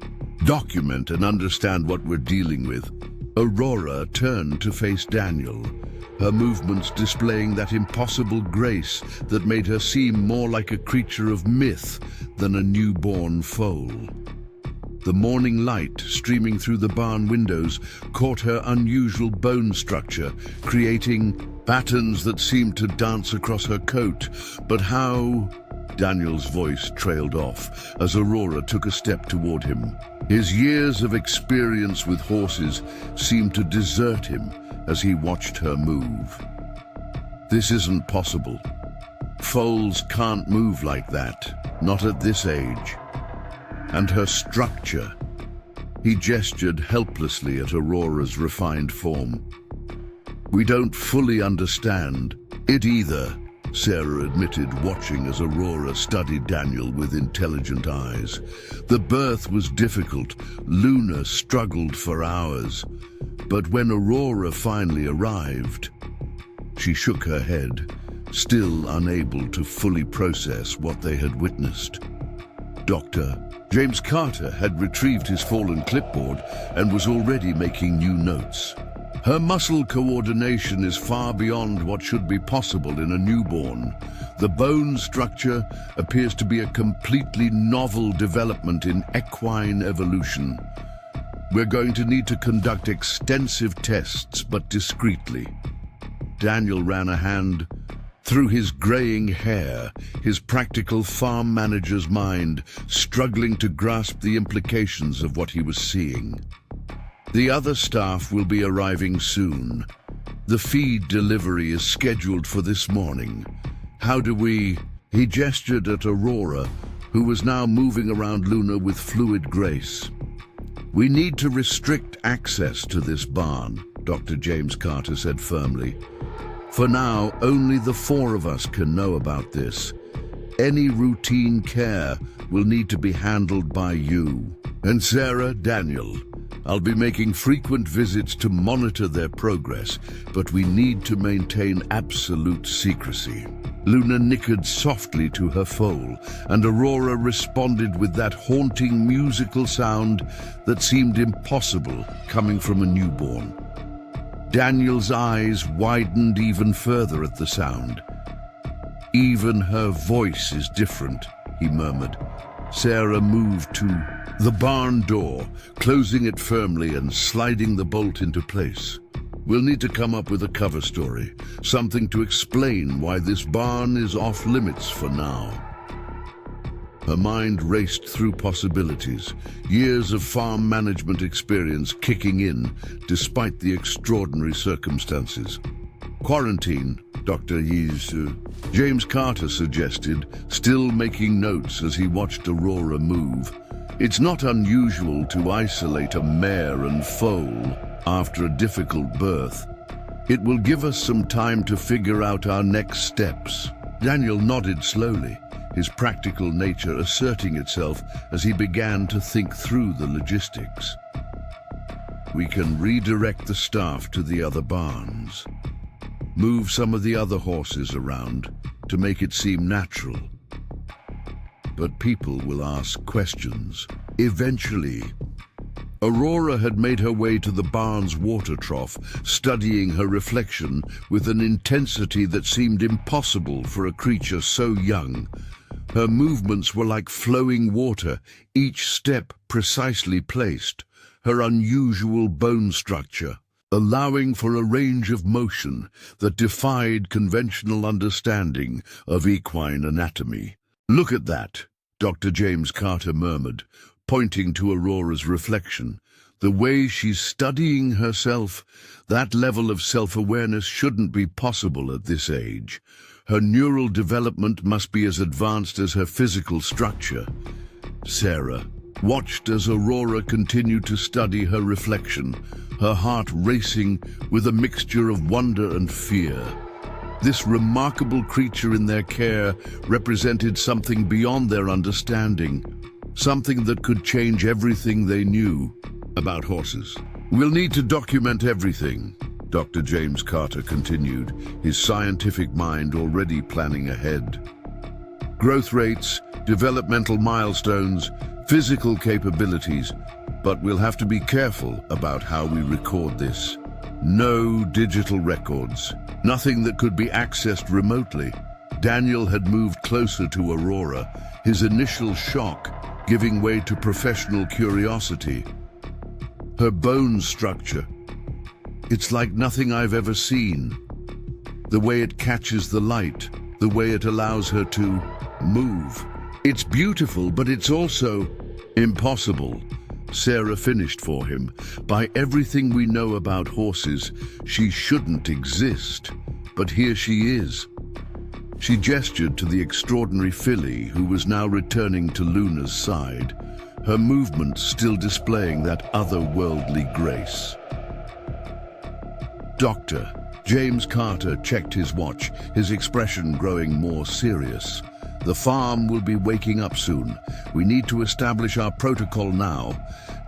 document and understand what we're dealing with." Aurora turned to face Daniel, her movements displaying that impossible grace that made her seem more like a creature of myth than a newborn foal. The morning light streaming through the barn windows caught her unusual bone structure, creating patterns that seemed to dance across her coat. But how? Daniel's voice trailed off as Aurora took a step toward him. His years of experience with horses seemed to desert him as he watched her move. This isn't possible. Foals can't move like that, not at this age. And her structure. He gestured helplessly at Aurora's refined form. We don't fully understand it either, Sarah admitted, watching as Aurora studied Daniel with intelligent eyes. The birth was difficult. Luna struggled for hours. But when Aurora finally arrived, she shook her head, still unable to fully process what they had witnessed. Dr. James Carter had retrieved his fallen clipboard and was already making new notes. Her muscle coordination is far beyond what should be possible in a newborn. The bone structure appears to be a completely novel development in equine evolution. We're going to need to conduct extensive tests, but discreetly. Daniel ran a hand through his graying hair, his practical farm manager's mind struggling to grasp the implications of what he was seeing. The other staff will be arriving soon. The feed delivery is scheduled for this morning. How do we... He gestured at Aurora, who was now moving around Luna with fluid grace. We need to restrict access to this barn, Dr. James Carter said firmly. For now, only the four of us can know about this. Any routine care will need to be handled by you. And Sarah, Daniel. I'll be making frequent visits to monitor their progress, but we need to maintain absolute secrecy. Luna nickered softly to her foal, and Aurora responded with that haunting musical sound that seemed impossible coming from a newborn. Daniel's eyes widened even further at the sound. Even her voice is different, he murmured. Sarah moved to the barn door, closing it firmly and sliding the bolt into place. We'll need to come up with a cover story, something to explain why this barn is off limits for now. Her mind raced through possibilities, years of farm management experience kicking in despite the extraordinary circumstances. Quarantine, Dr. James Carter suggested, still making notes as he watched Aurora move. It's not unusual to isolate a mare and foal after a difficult birth. It will give us some time to figure out our next steps. Daniel nodded slowly, his practical nature asserting itself as he began to think through the logistics. We can redirect the staff to the other barns. Move some of the other horses around to make it seem natural. But people will ask questions. Eventually, Aurora had made her way to the barn's water trough, studying her reflection with an intensity that seemed impossible for a creature so young. Her movements were like flowing water, each step precisely placed, her unusual bone structure, allowing for a range of motion that defied conventional understanding of equine anatomy. Look at that, Dr. James Carter murmured, pointing to Aurora's reflection. The way she's studying herself, that level of self-awareness shouldn't be possible at this age. Her neural development must be as advanced as her physical structure. Sarah watched as Aurora continued to study her reflection, her heart racing with a mixture of wonder and fear. This remarkable creature in their care represented something beyond their understanding, something that could change everything they knew about horses. We'll need to document everything, Dr. James Carter continued, his scientific mind already planning ahead. Growth rates, developmental milestones, physical capabilities, but we'll have to be careful about how we record this. No digital records, nothing that could be accessed remotely. Daniel had moved closer to Aurora, his initial shock giving way to professional curiosity. Her bone structure, it's like nothing I've ever seen. The way it catches the light, the way it allows her to move. It's beautiful, but it's also impossible. Sarah finished for him. By everything we know about horses, she shouldn't exist. But here she is. She gestured to the extraordinary filly, who was now returning to Luna's side, her movements still displaying that otherworldly grace. Dr. James Carter checked his watch, his expression growing more serious. The farm will be waking up soon. We need to establish our protocol now.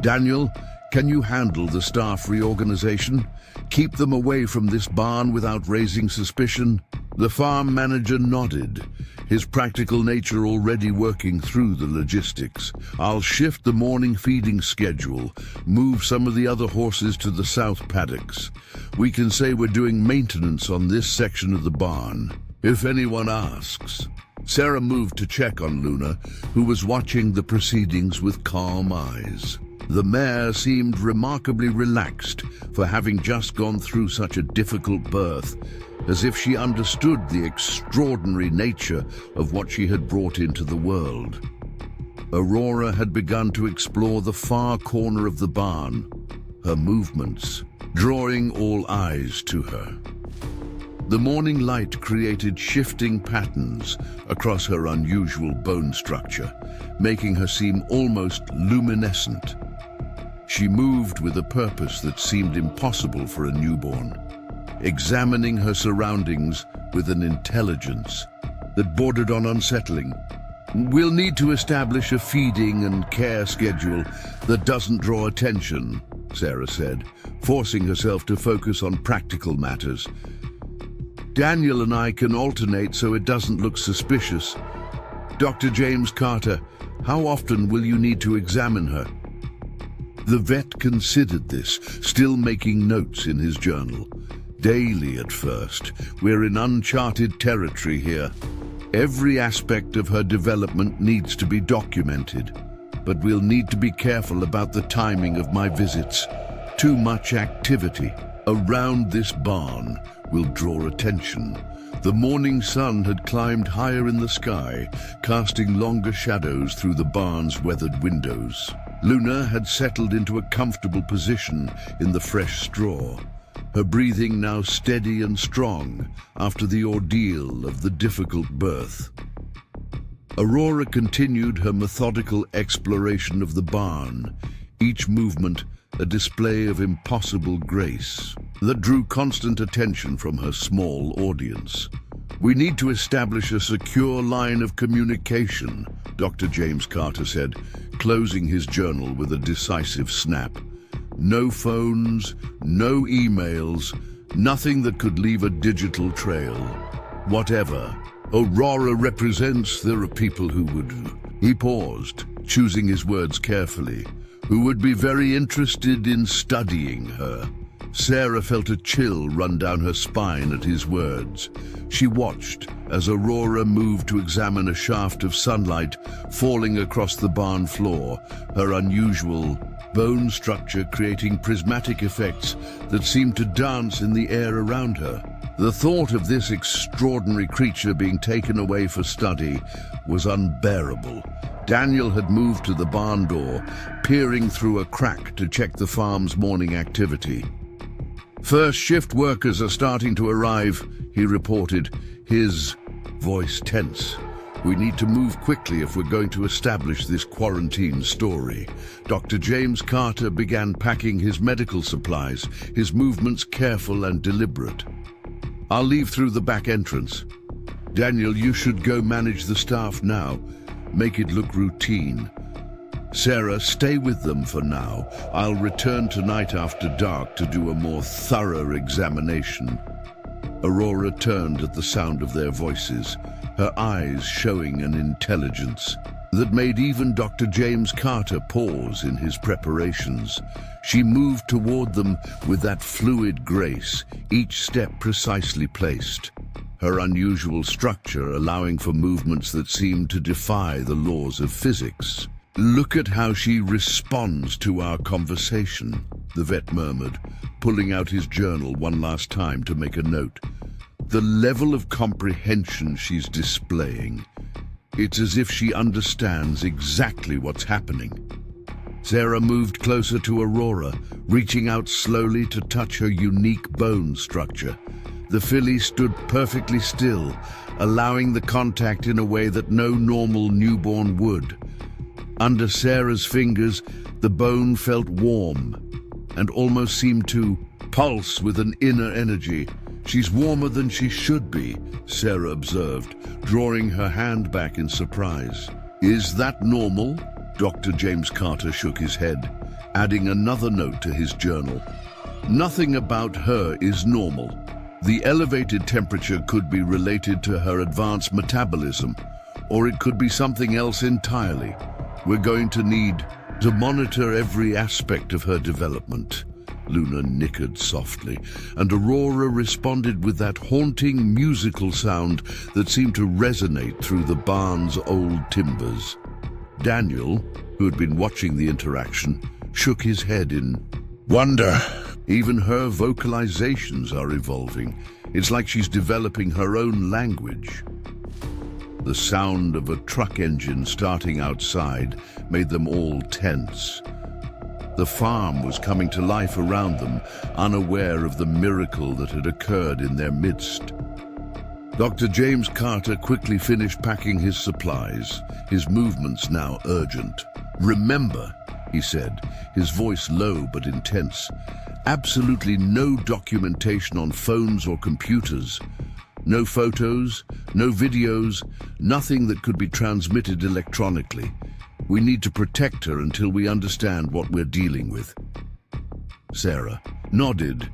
Daniel, can you handle the staff reorganization? Keep them away from this barn without raising suspicion? The farm manager nodded, his practical nature already working through the logistics. I'll shift the morning feeding schedule, move some of the other horses to the south paddocks. We can say we're doing maintenance on this section of the barn, if anyone asks. Sarah moved to check on Luna, who was watching the proceedings with calm eyes. The mare seemed remarkably relaxed for having just gone through such a difficult birth, as if she understood the extraordinary nature of what she had brought into the world. Aurora had begun to explore the far corner of the barn, her movements drawing all eyes to her. The morning light created shifting patterns across her unusual bone structure, making her seem almost luminescent. She moved with a purpose that seemed impossible for a newborn, examining her surroundings with an intelligence that bordered on unsettling. We'll need to establish a feeding and care schedule that doesn't draw attention, Sarah said, forcing herself to focus on practical matters. Daniel and I can alternate so it doesn't look suspicious. Dr. James Carter, how often will you need to examine her? The vet considered this, still making notes in his journal. Daily at first. We're in uncharted territory here. Every aspect of her development needs to be documented, but we'll need to be careful about the timing of my visits. Too much activity around this barn will draw attention. The morning sun had climbed higher in the sky, casting longer shadows through the barn's weathered windows. Luna had settled into a comfortable position in the fresh straw, her breathing now steady and strong after the ordeal of the difficult birth. Aurora continued her methodical exploration of the barn, each movement a display of impossible grace that drew constant attention from her small audience. We need to establish a secure line of communication, Dr. James Carter said, closing his journal with a decisive snap. No phones, no emails, nothing that could leave a digital trail. Whatever Aurora represents, there are people who would... He paused, choosing his words carefully, who would be very interested in studying her. Sarah felt a chill run down her spine at his words. She watched as Aurora moved to examine a shaft of sunlight falling across the barn floor, her unusual bone structure creating prismatic effects that seemed to dance in the air around her. The thought of this extraordinary creature being taken away for study was unbearable. Daniel had moved to the barn door, peering through a crack to check the farm's morning activity. First shift workers are starting to arrive, he reported, his voice tense. We need to move quickly if we're going to establish this quarantine story. Dr. James Carter began packing his medical supplies, his movements careful and deliberate. I'll leave through the back entrance. Daniel, you should go manage the staff now. Make it look routine. Sarah, stay with them for now. I'll return tonight after dark to do a more thorough examination. Aurora turned at the sound of their voices, her eyes showing an intelligence that made even Dr. James Carter pause in his preparations. She moved toward them with that fluid grace, each step precisely placed, her unusual structure allowing for movements that seemed to defy the laws of physics. Look at how she responds to our conversation, the vet murmured, pulling out his journal one last time to make a note. The level of comprehension she's displaying. It's as if she understands exactly what's happening. Sarah moved closer to Aurora, reaching out slowly to touch her unique bone structure. The filly stood perfectly still, allowing the contact in a way that no normal newborn would. Under Sarah's fingers, the bone felt warm and almost seemed to pulse with an inner energy. "She's warmer than she should be," Sarah observed, drawing her hand back in surprise. "Is that normal?" Dr. James Carter shook his head, adding another note to his journal. "Nothing about her is normal. The elevated temperature could be related to her advanced metabolism, or it could be something else entirely. We're going to need to monitor every aspect of her development." Luna nickered softly, and Aurora responded with that haunting musical sound that seemed to resonate through the barn's old timbers. Daniel, who had been watching the interaction, shook his head in wonder. Even her vocalizations are evolving. It's like she's developing her own language. The sound of a truck engine starting outside made them all tense. The farm was coming to life around them, unaware of the miracle that had occurred in their midst. Dr. James Carter quickly finished packing his supplies, his movements now urgent. "Remember," he said, his voice low but intense, "absolutely no documentation on phones or computers. No photos, no videos, nothing that could be transmitted electronically. We need to protect her until we understand what we're dealing with." Sarah nodded,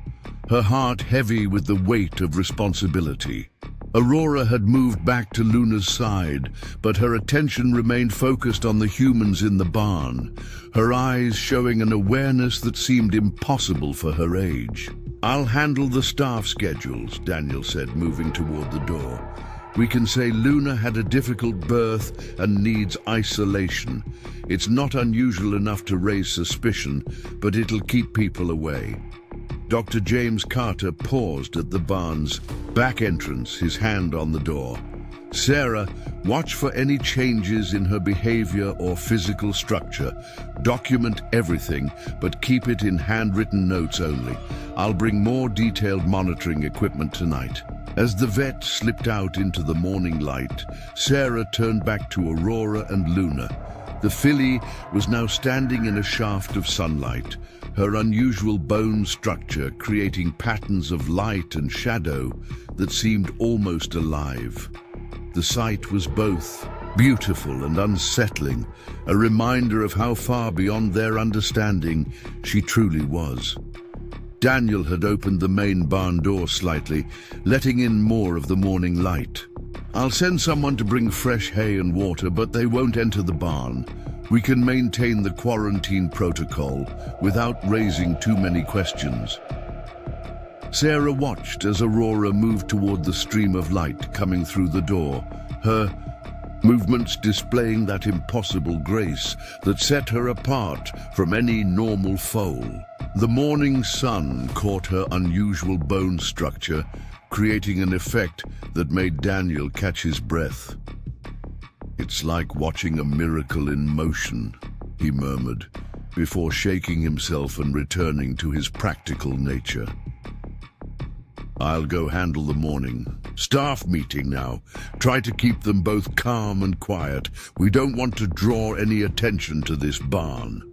her heart heavy with the weight of responsibility. Aurora had moved back to Luna's side, but her attention remained focused on the humans in the barn, her eyes showing an awareness that seemed impossible for her age. "I'll handle the staff schedules," Daniel said, moving toward the door. "We can say Luna had a difficult birth and needs isolation. It's not unusual enough to raise suspicion, but it'll keep people away." Dr. James Carter paused at the barn's back entrance, his hand on the door. "Sarah, watch for any changes in her behavior or physical structure. Document everything, but keep it in handwritten notes only. I'll bring more detailed monitoring equipment tonight." As the vet slipped out into the morning light, Sarah turned back to Aurora and Luna. The filly was now standing in a shaft of sunlight, her unusual bone structure creating patterns of light and shadow that seemed almost alive. The sight was both beautiful and unsettling, a reminder of how far beyond their understanding she truly was. Daniel had opened the main barn door slightly, letting in more of the morning light. "I'll send someone to bring fresh hay and water, but they won't enter the barn. We can maintain the quarantine protocol without raising too many questions." Sarah watched as Aurora moved toward the stream of light coming through the door, her movements displaying that impossible grace that set her apart from any normal foal. The morning sun caught her unusual bone structure, creating an effect that made Daniel catch his breath. "It's like watching a miracle in motion," he murmured, before shaking himself and returning to his practical nature. "I'll go handle the morning staff meeting now. Try to keep them both calm and quiet. We don't want to draw any attention to this barn."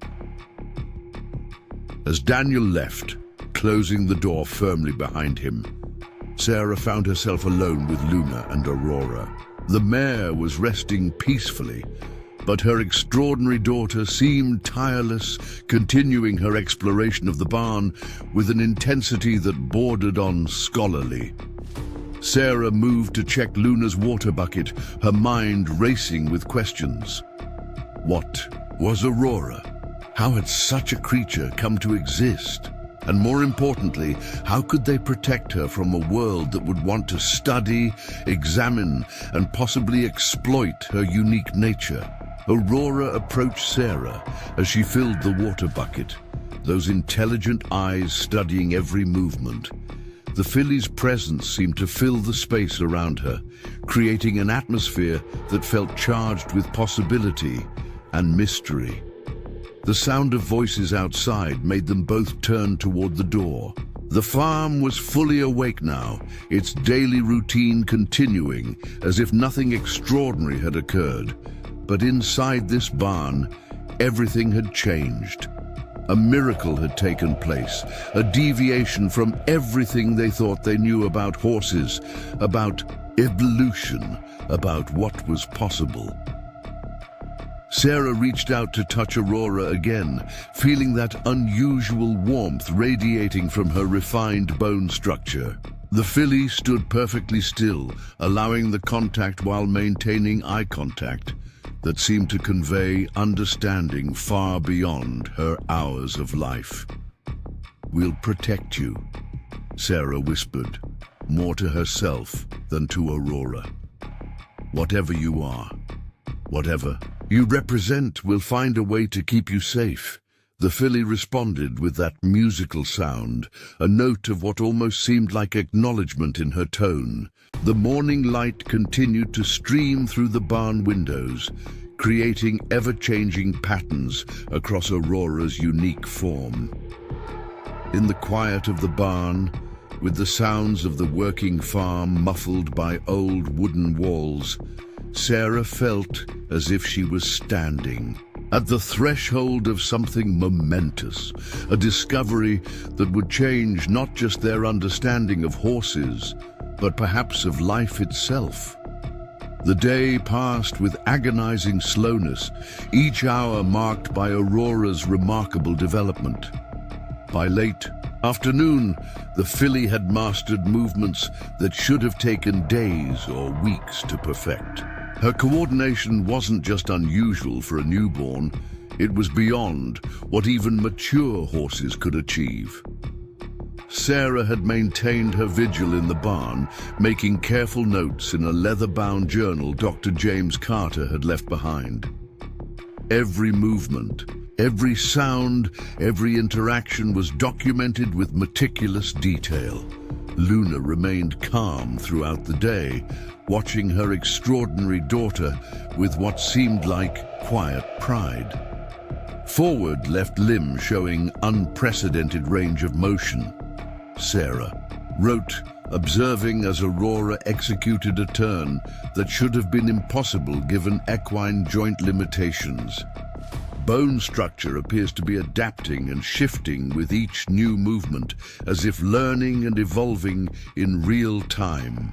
As Daniel left, closing the door firmly behind him, Sarah found herself alone with Luna and Aurora. The mare was resting peacefully, but her extraordinary daughter seemed tireless, continuing her exploration of the barn with an intensity that bordered on scholarly. Sarah moved to check Luna's water bucket, her mind racing with questions. What was Aurora? How had such a creature come to exist? And more importantly, how could they protect her from a world that would want to study, examine, and possibly exploit her unique nature? Aurora approached Sarah as she filled the water bucket, those intelligent eyes studying every movement. The filly's presence seemed to fill the space around her, creating an atmosphere that felt charged with possibility and mystery. The sound of voices outside made them both turn toward the door. The farm was fully awake now, its daily routine continuing as if nothing extraordinary had occurred. But inside this barn, everything had changed. A miracle had taken place, a deviation from everything they thought they knew about horses, about evolution, about what was possible. Sarah reached out to touch Aurora again, feeling that unusual warmth radiating from her refined bone structure. The filly stood perfectly still, allowing the contact while maintaining eye contact that seemed to convey understanding far beyond her hours of life. "We'll protect you," Sarah whispered, more to herself than to Aurora. "Whatever you are, whatever you represent, will find a way to keep you safe." The filly responded with that musical sound, a note of what almost seemed like acknowledgement in her tone. The morning light continued to stream through the barn windows, creating ever-changing patterns across Aurora's unique form. In the quiet of the barn, with the sounds of the working farm muffled by old wooden walls, Sarah felt as if she was standing at the threshold of something momentous, a discovery that would change not just their understanding of horses, but perhaps of life itself. The day passed with agonizing slowness, each hour marked by Aurora's remarkable development. By late afternoon, the filly had mastered movements that should have taken days or weeks to perfect. Her coordination wasn't just unusual for a newborn, it was beyond what even mature horses could achieve. Sarah had maintained her vigil in the barn, making careful notes in a leather-bound journal Dr. James Carter had left behind. Every movement, every sound, every interaction was documented with meticulous detail. Luna remained calm throughout the day, watching her extraordinary daughter with what seemed like quiet pride. Forward left limb showing unprecedented range of motion. Sarah wrote, observing as Aurora executed a turn that should have been impossible given equine joint limitations. Bone structure appears to be adapting and shifting with each new movement, as if learning and evolving in real time.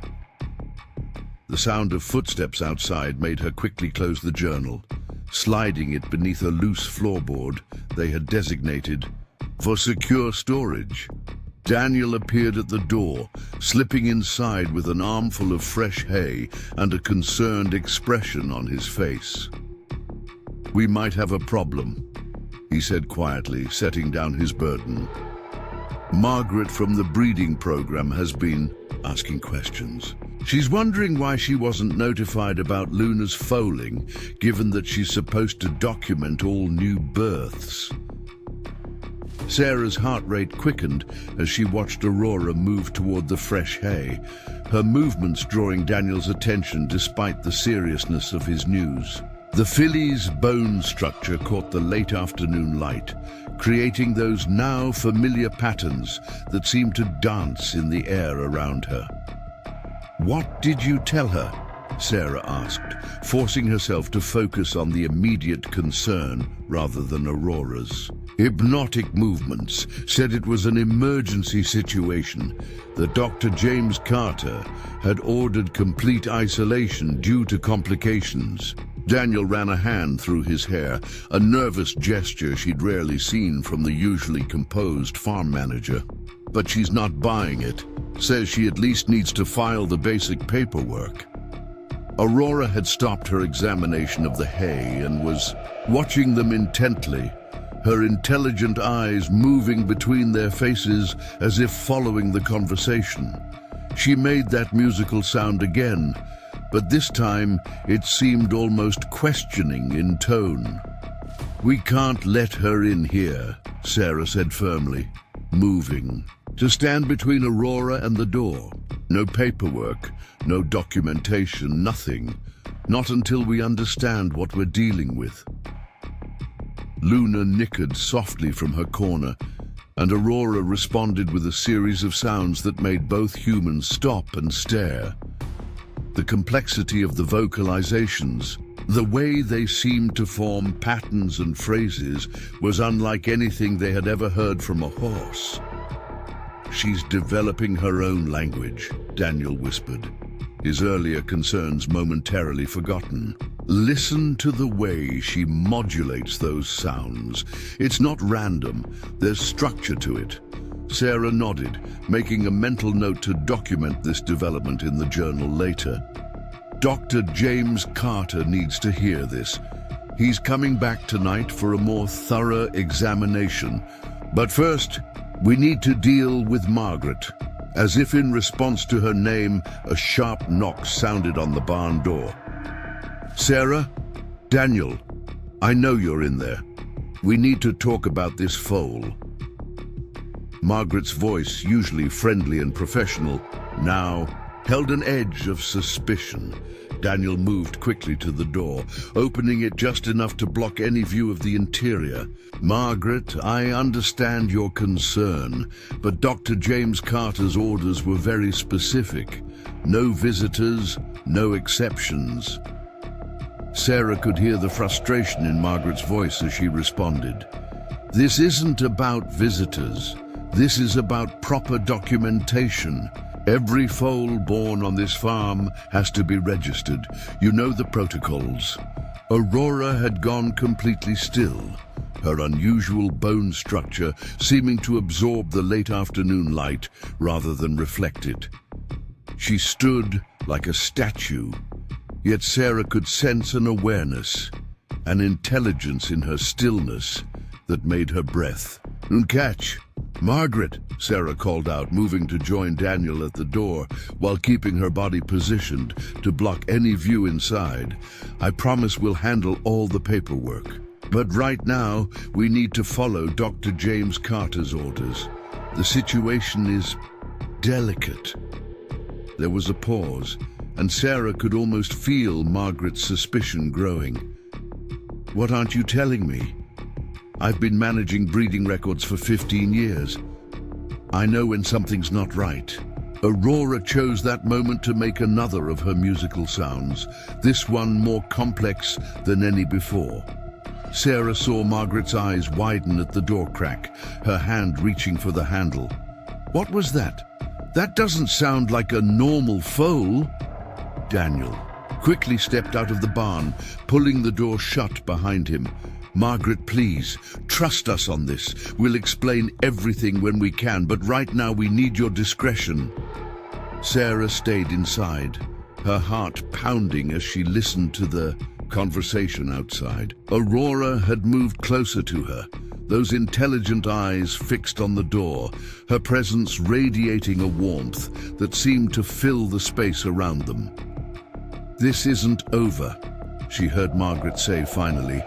The sound of footsteps outside made her quickly close the journal, sliding it beneath a loose floorboard they had designated for secure storage. Daniel appeared at the door, slipping inside with an armful of fresh hay and a concerned expression on his face. "We might have a problem," he said quietly, setting down his burden. "Margaret from the breeding program has been asking questions. She's wondering why she wasn't notified about Luna's foaling, given that she's supposed to document all new births." Sarah's heart rate quickened as she watched Aurora move toward the fresh hay, her movements drawing Daniel's attention despite the seriousness of his news. The filly's bone structure caught the late afternoon light, creating those now familiar patterns that seemed to dance in the air around her. "What did you tell her?" Sarah asked, forcing herself to focus on the immediate concern rather than Aurora's. "Hypnotic movements, said it was an emergency situation, that Dr. James Carter had ordered complete isolation due to complications." Daniel ran a hand through his hair, a nervous gesture she'd rarely seen from the usually composed farm manager. "But she's not buying it. Says she at least needs to file the basic paperwork." Aurora had stopped her examination of the hay and was watching them intently, her intelligent eyes moving between their faces as if following the conversation. She made that musical sound again, but this time it seemed almost questioning in tone. "We can't let her in here," Sarah said firmly, moving to stand between Aurora and the door. "No paperwork, no documentation, nothing. Not until we understand what we're dealing with." Luna nickered softly from her corner, and Aurora responded with a series of sounds that made both humans stop and stare. The complexity of the vocalizations, the way they seemed to form patterns and phrases, was unlike anything they had ever heard from a horse. "She's developing her own language," Daniel whispered, his earlier concerns momentarily forgotten. "Listen to the way she modulates those sounds. It's not random, there's structure to it." Sarah nodded, making a mental note to document this development in the journal later. "Dr. James Carter needs to hear this. He's coming back tonight for a more thorough examination. But first, we need to deal with Margaret." As if in response to her name, a sharp knock sounded on the barn door. "Sarah? Daniel, I know you're in there. We need to talk about this foal." Margaret's voice, usually friendly and professional, now held an edge of suspicion. Daniel moved quickly to the door, opening it just enough to block any view of the interior. "Margaret, I understand your concern, but Dr. James Carter's orders were very specific. No visitors, no exceptions." Sarah could hear the frustration in Margaret's voice as she responded. "This isn't about visitors. This is about proper documentation. Every foal born on this farm has to be registered. You know the protocols." Aurora had gone completely still, her unusual bone structure seeming to absorb the late afternoon light rather than reflect it. She stood like a statue, yet Sarah could sense an awareness, an intelligence in her stillness that made her breath catch. "Margaret," Sarah called out, moving to join Daniel at the door while keeping her body positioned to block any view inside. "I promise we'll handle all the paperwork. But right now, we need to follow Dr. James Carter's orders. The situation is delicate." There was a pause, and Sarah could almost feel Margaret's suspicion growing. "What aren't you telling me? I've been managing breeding records for 15 years. I know when something's not right." Aurora chose that moment to make another of her musical sounds, this one more complex than any before. Sarah saw Margaret's eyes widen at the door crack, her hand reaching for the handle. "What was that? That doesn't sound like a normal foal." Daniel quickly stepped out of the barn, pulling the door shut behind him. "Margaret, please, trust us on this. We'll explain everything when we can, but right now we need your discretion." Sarah stayed inside, her heart pounding as she listened to the conversation outside. Aurora had moved closer to her, those intelligent eyes fixed on the door, her presence radiating a warmth that seemed to fill the space around them. "This isn't over," she heard Margaret say finally.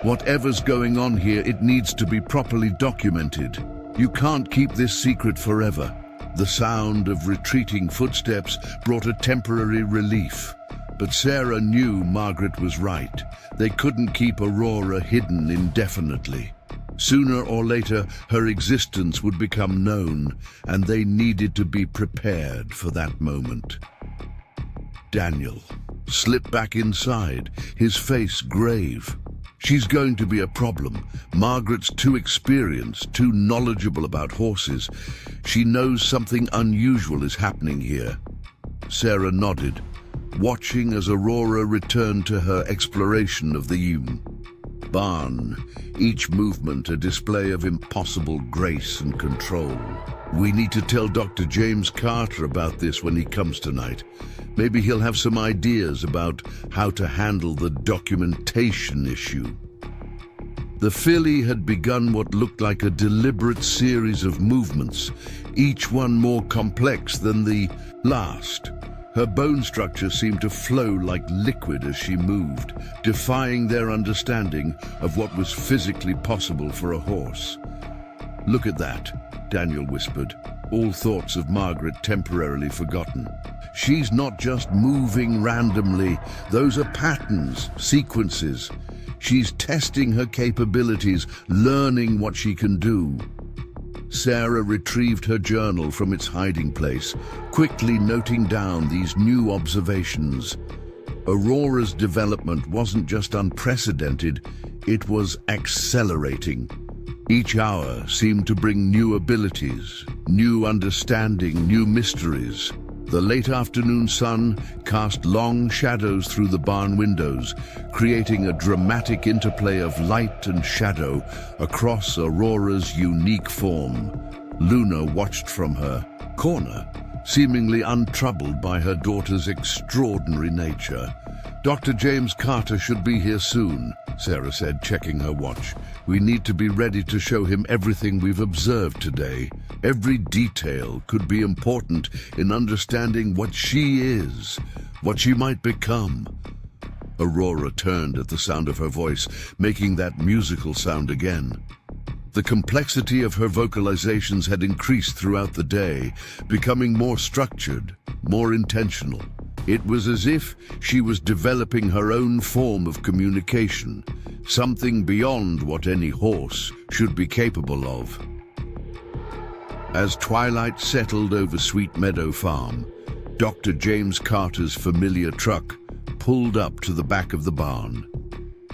"Whatever's going on here, it needs to be properly documented. You can't keep this secret forever." The sound of retreating footsteps brought a temporary relief, but Sarah knew Margaret was right. They couldn't keep Aurora hidden indefinitely. Sooner or later, her existence would become known, and they needed to be prepared for that moment. Daniel slipped back inside, his face grave. "She's going to be a problem. Margaret's too experienced, too knowledgeable about horses. She knows something unusual is happening here." Sarah nodded, watching as Aurora returned to her exploration of the barn, each movement a display of impossible grace and control. "We need to tell Dr. James Carter about this when he comes tonight. Maybe he'll have some ideas about how to handle the documentation issue." The filly had begun what looked like a deliberate series of movements, each one more complex than the last. Her bone structure seemed to flow like liquid as she moved, defying their understanding of what was physically possible for a horse. "Look at that," Daniel whispered, all thoughts of Margaret temporarily forgotten. "She's not just moving randomly. Those are patterns, sequences. She's testing her capabilities, learning what she can do. Sarah retrieved her journal from its hiding place, quickly noting down these new observations. Aurora's development wasn't just unprecedented, it was accelerating. Each hour seemed to bring new abilities, new understanding, new mysteries. The late afternoon sun cast long shadows through the barn windows, creating a dramatic interplay of light and shadow across Aurora's unique form. Luna watched from her corner, seemingly untroubled by her daughter's extraordinary nature. "Dr. James Carter should be here soon," Sarah said, checking her watch. "We need to be ready to show him everything we've observed today. Every detail could be important in understanding what she is, what she might become." Aurora turned at the sound of her voice, making that musical sound again. The complexity of her vocalizations had increased throughout the day, becoming more structured, more intentional. It was as if she was developing her own form of communication, something beyond what any horse should be capable of. As twilight settled over Sweet Meadow Farm, Dr. James Carter's familiar truck pulled up to the back of the barn.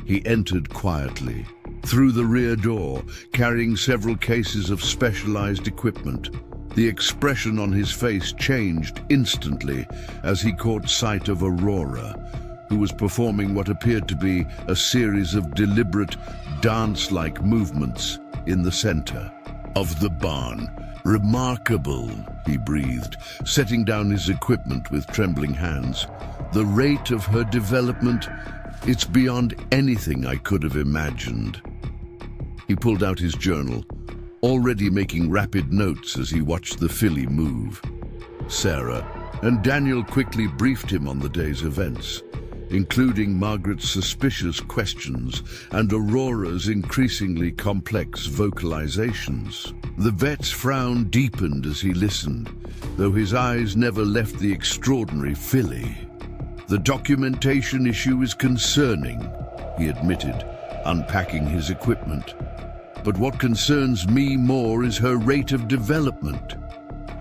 He entered quietly, through the rear door, carrying several cases of specialized equipment. The expression on his face changed instantly as he caught sight of Aurora, who was performing what appeared to be a series of deliberate, dance-like movements in the center of the barn. "Remarkable," he breathed, setting down his equipment with trembling hands. "The rate of her development, it's beyond anything I could have imagined." He pulled out his journal, already making rapid notes as he watched the filly move. Sarah and Daniel quickly briefed him on the day's events, including Margaret's suspicious questions and Aurora's increasingly complex vocalizations. The vet's frown deepened as he listened, though his eyes never left the extraordinary filly. "The documentation issue is concerning," he admitted, unpacking his equipment. "But what concerns me more is her rate of development.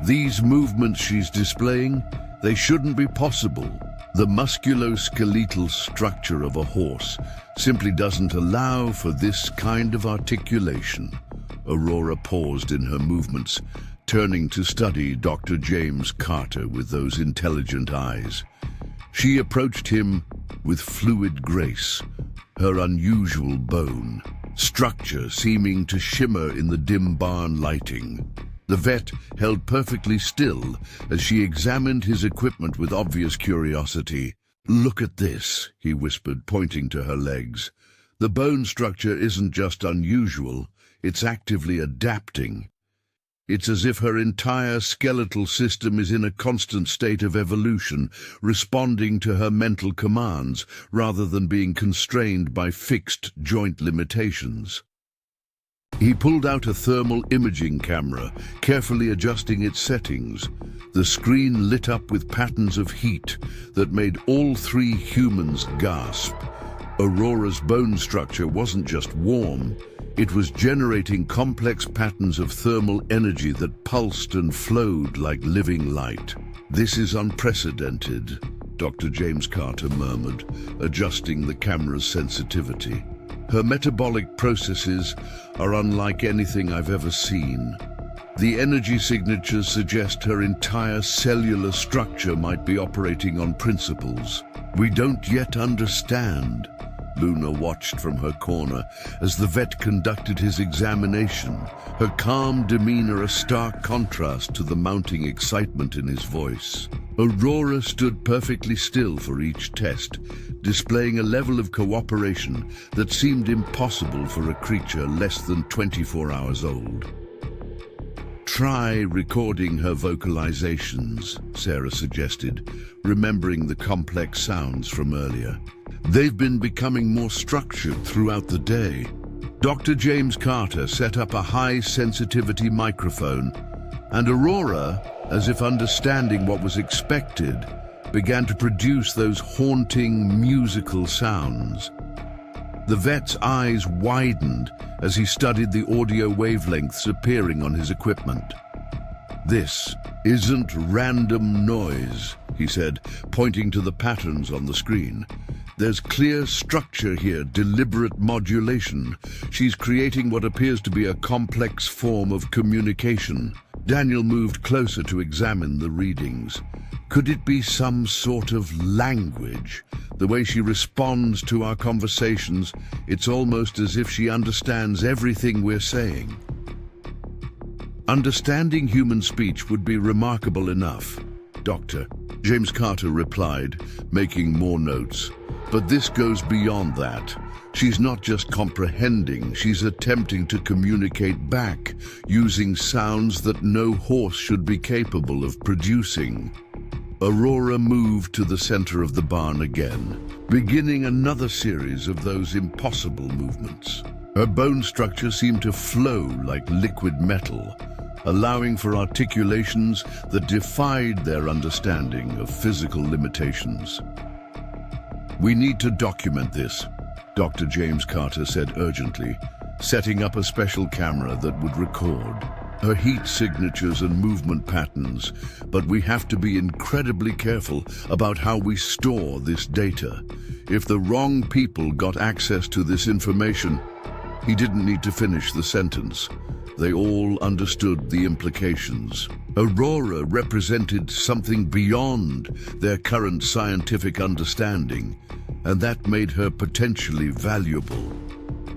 These movements she's displaying, they shouldn't be possible. The musculoskeletal structure of a horse simply doesn't allow for this kind of articulation." Aurora paused in her movements, turning to study Dr. James Carter with those intelligent eyes. She approached him with fluid grace, her unusual bone structure seeming to shimmer in the dim barn lighting. The vet held perfectly still as she examined his equipment with obvious curiosity. "Look at this," he whispered, pointing to her legs. "The bone structure isn't just unusual, it's actively adapting. It's as if her entire skeletal system is in a constant state of evolution, responding to her mental commands rather than being constrained by fixed joint limitations." He pulled out a thermal imaging camera, carefully adjusting its settings. The screen lit up with patterns of heat that made all three humans gasp. Aurora's bone structure wasn't just warm, it was generating complex patterns of thermal energy that pulsed and flowed like living light. "This is unprecedented," Dr. James Carter murmured, adjusting the camera's sensitivity. "Her metabolic processes are unlike anything I've ever seen. The energy signatures suggest her entire cellular structure might be operating on principles we don't yet understand." Luna watched from her corner as the vet conducted his examination, her calm demeanor a stark contrast to the mounting excitement in his voice. Aurora stood perfectly still for each test, displaying a level of cooperation that seemed impossible for a creature less than 24 hours old. "Try recording her vocalizations," Sarah suggested, remembering the complex sounds from earlier. "They've been becoming more structured throughout the day." Dr. James Carter set up a high-sensitivity microphone, and Aurora, as if understanding what was expected, began to produce those haunting musical sounds. The vet's eyes widened as he studied the audio wavelengths appearing on his equipment. "This isn't random noise," he said, pointing to the patterns on the screen. "There's clear structure here, deliberate modulation. She's creating what appears to be a complex form of communication." Daniel moved closer to examine the readings. Could it be some sort of language? The way she responds to our conversations, it's almost as if she understands everything we're saying. "Understanding human speech would be remarkable enough, Doctor," James Carter replied, making more notes. "But this goes beyond that. She's not just comprehending, she's attempting to communicate back, using sounds that no horse should be capable of producing." Aurora moved to the center of the barn again, beginning another series of those impossible movements. Her bone structure seemed to flow like liquid metal, allowing for articulations that defied their understanding of physical limitations. "We need to document this," Dr. James Carter said urgently, setting up a special camera that would record her heat signatures and movement patterns, but we have to be incredibly careful about how we store this data. If the wrong people got access to this information, he didn't need to finish the sentence. They all understood the implications. Aurora represented something beyond their current scientific understanding, and that made her potentially valuable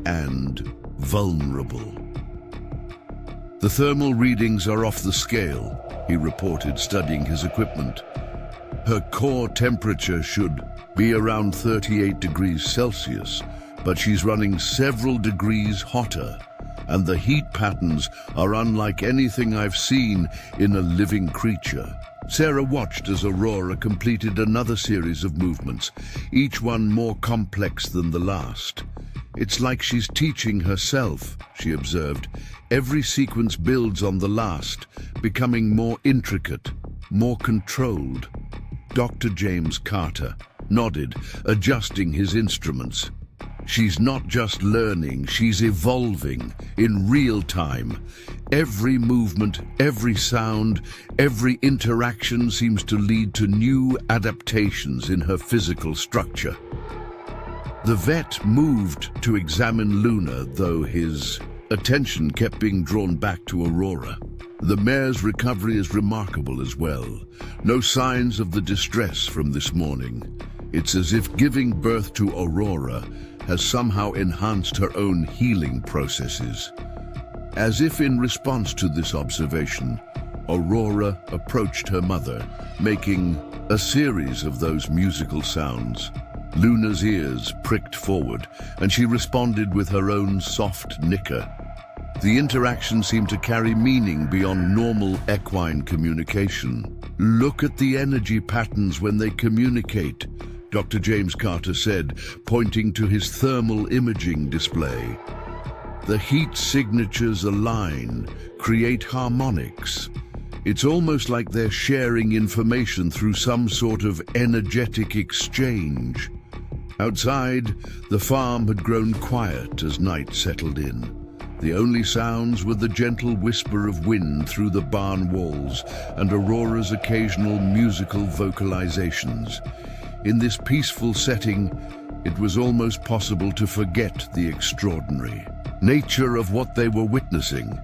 and vulnerable. "The thermal readings are off the scale," he reported, studying his equipment. "Her core temperature should be around 38 degrees Celsius, but she's running several degrees hotter, and the heat patterns are unlike anything I've seen in a living creature." Sarah watched as Aurora completed another series of movements, each one more complex than the last. "It's like she's teaching herself," she observed. "Every sequence builds on the last, becoming more intricate, more controlled." Dr. James Carter nodded, adjusting his instruments. "She's not just learning, she's evolving in real time. Every movement, every sound, every interaction seems to lead to new adaptations in her physical structure." The vet moved to examine Luna, though his attention kept being drawn back to Aurora. The mare's recovery is remarkable as well. No signs of the distress from this morning. It's as if giving birth to Aurora has somehow enhanced her own healing processes. As if in response to this observation, Aurora approached her mother, making a series of those musical sounds. Luna's ears pricked forward, and she responded with her own soft nicker. The interaction seemed to carry meaning beyond normal equine communication. "Look at the energy patterns when they communicate," Dr. James Carter said, pointing to his thermal imaging display. "The heat signatures align, create harmonics. It's almost like they're sharing information through some sort of energetic exchange." Outside, the farm had grown quiet as night settled in. The only sounds were the gentle whisper of wind through the barn walls and Aurora's occasional musical vocalizations. In this peaceful setting, it was almost possible to forget the extraordinary nature of what they were witnessing.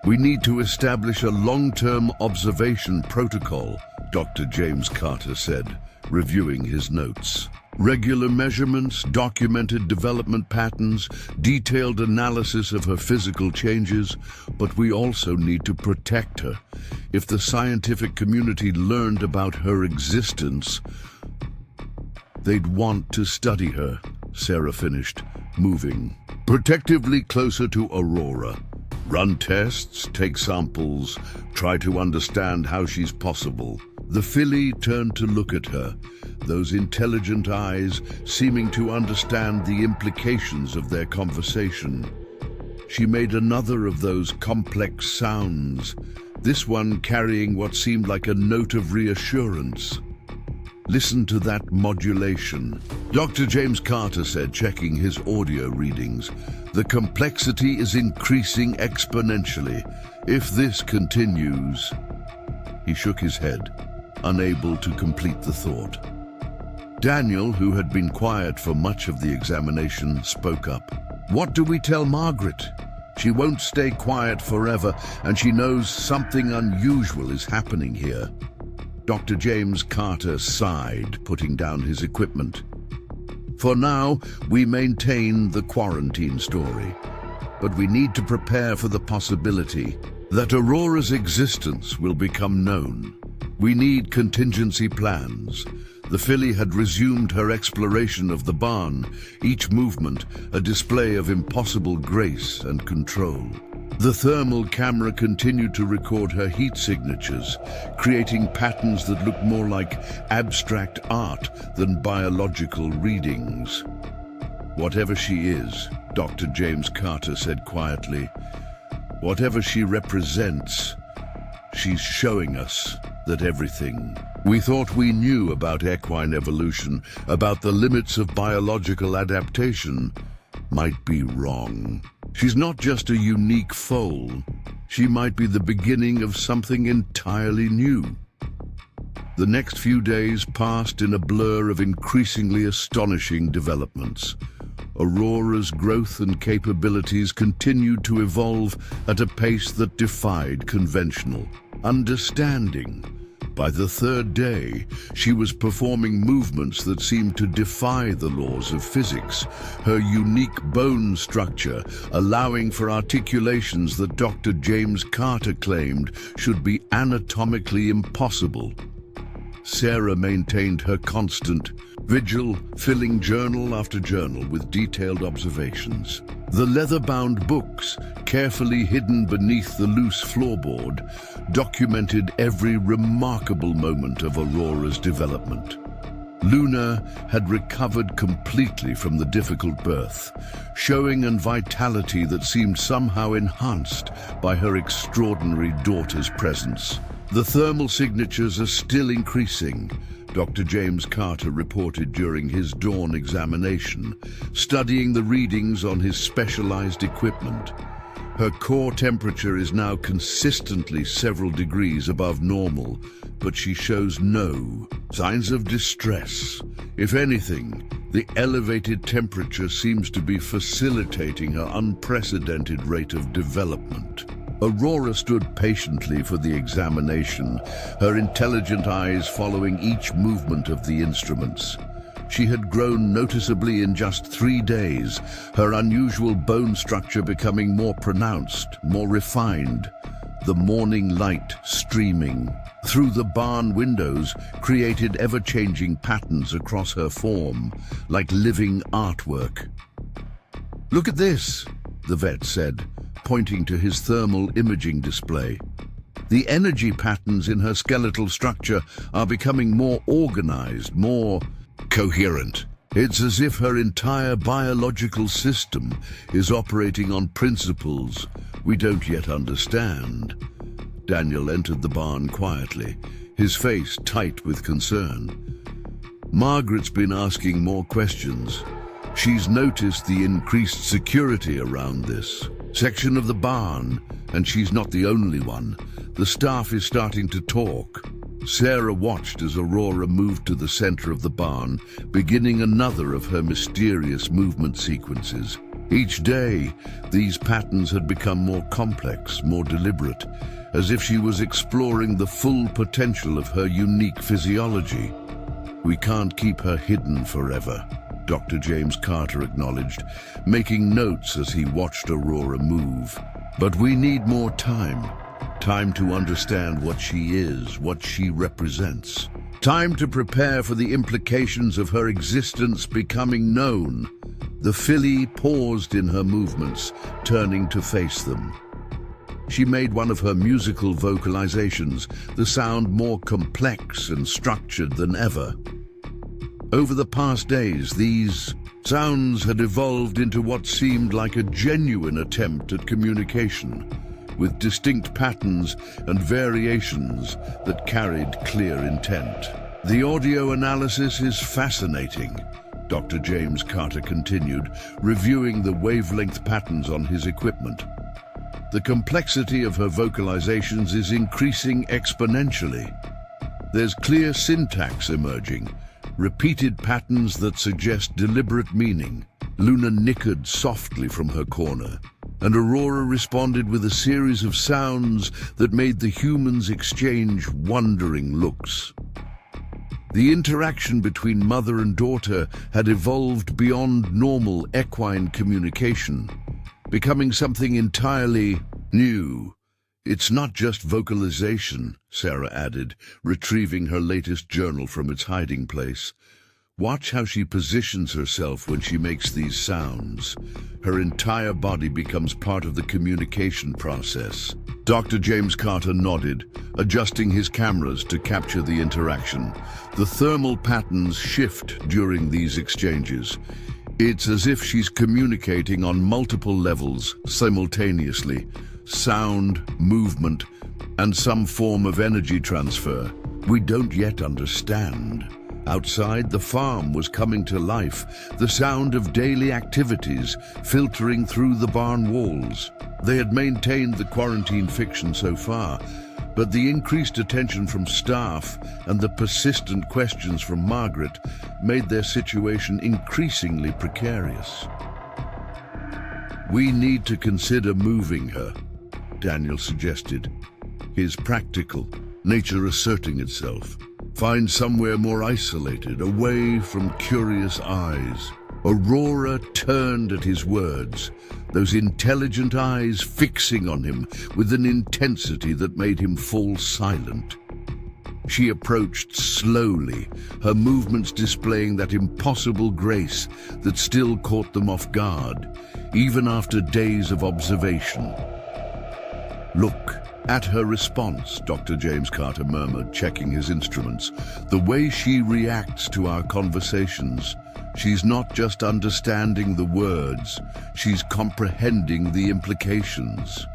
"We need to establish a long-term observation protocol," Dr. James Carter said, reviewing his notes. "Regular measurements, documented development patterns, detailed analysis of her physical changes, but we also need to protect her. If the scientific community learned about her existence, they'd want to study her," Sarah finished, moving protectively closer to Aurora. "Run tests, take samples, try to understand how she's possible." The filly turned to look at her, those intelligent eyes seeming to understand the implications of their conversation. She made another of those complex sounds, this one carrying what seemed like a note of reassurance. Listen to that modulation. Dr. James Carter said, checking his audio readings, the complexity is increasing exponentially. If this continues... He shook his head, unable to complete the thought. Daniel, who had been quiet for much of the examination, spoke up. What do we tell Margaret? She won't stay quiet forever, and she knows something unusual is happening here. Dr. James Carter sighed, putting down his equipment. For now, we maintain the quarantine story, but we need to prepare for the possibility that Aurora's existence will become known. We need contingency plans. The filly had resumed her exploration of the barn, each movement a display of impossible grace and control. The thermal camera continued to record her heat signatures, creating patterns that looked more like abstract art than biological readings. Whatever she is, Dr. James Carter said quietly, whatever she represents, she's showing us that everything we thought we knew about equine evolution, about the limits of biological adaptation, might be wrong. She's not just a unique foal. She might be the beginning of something entirely new. The next few days passed in a blur of increasingly astonishing developments. Aurora's growth and capabilities continued to evolve at a pace that defied conventional understanding. By the third day, she was performing movements that seemed to defy the laws of physics, her unique bone structure allowing for articulations that Dr. James Carter claimed should be anatomically impossible. Sarah maintained her constant vigil, filling journal after journal with detailed observations. The leather-bound books, carefully hidden beneath the loose floorboard, documented every remarkable moment of Aurora's development. Luna had recovered completely from the difficult birth, showing a vitality that seemed somehow enhanced by her extraordinary daughter's presence. The thermal signatures are still increasing, Dr. James Carter reported during his dawn examination, studying the readings on his specialized equipment. Her core temperature is now consistently several degrees above normal, but she shows no signs of distress. If anything, the elevated temperature seems to be facilitating her unprecedented rate of development. Aurora stood patiently for the examination, her intelligent eyes following each movement of the instruments. She had grown noticeably in just 3 days, her unusual bone structure becoming more pronounced, more refined. The morning light streaming through the barn windows created ever-changing patterns across her form, like living artwork. "Look at this," the vet said, pointing to his thermal imaging display. The energy patterns in her skeletal structure are becoming more organized, more coherent. It's as if her entire biological system is operating on principles we don't yet understand. Daniel entered the barn quietly, his face tight with concern. Margaret's been asking more questions. She's noticed the increased security around this section of the barn, and she's not the only one. The staff is starting to talk. Sarah watched as Aurora moved to the center of the barn, beginning another of her mysterious movement sequences. Each day, these patterns had become more complex, more deliberate, as if she was exploring the full potential of her unique physiology. "We can't keep her hidden forever," Dr. James Carter acknowledged, making notes as he watched Aurora move. "But we need more time. Time to understand what she is, what she represents. Time to prepare for the implications of her existence becoming known." The filly paused in her movements, turning to face them. She made one of her musical vocalizations, the sound more complex and structured than ever. Over the past days, these sounds had evolved into what seemed like a genuine attempt at communication, with distinct patterns and variations that carried clear intent. The audio analysis is fascinating, Dr. James Carter continued, reviewing the wavelength patterns on his equipment. The complexity of her vocalizations is increasing exponentially. There's clear syntax emerging, repeated patterns that suggest deliberate meaning. Luna nickered softly from her corner, and Aurora responded with a series of sounds that made the humans exchange wondering looks. The interaction between mother and daughter had evolved beyond normal equine communication, becoming something entirely new. It's not just vocalization, Sarah added, retrieving her latest journal from its hiding place. Watch how she positions herself when she makes these sounds. Her entire body becomes part of the communication process. Dr. James Carter nodded, adjusting his cameras to capture the interaction. The thermal patterns shift during these exchanges. It's as if she's communicating on multiple levels simultaneously: sound, movement, and some form of energy transfer we don't yet understand. Outside, the farm was coming to life, the sound of daily activities filtering through the barn walls. They had maintained the quarantine fiction so far, but the increased attention from staff and the persistent questions from Margaret made their situation increasingly precarious. "We need to consider moving her," Daniel suggested, his practical nature asserting itself. "Find somewhere more isolated, away from curious eyes." Aurora turned at his words, those intelligent eyes fixing on him with an intensity that made him fall silent. She approached slowly, her movements displaying that impossible grace that still caught them off guard, even after days of observation. "Look at her response," Dr. James Carter murmured, checking his instruments. "The way she reacts to our conversations. She's not just understanding the words, she's comprehending the implications."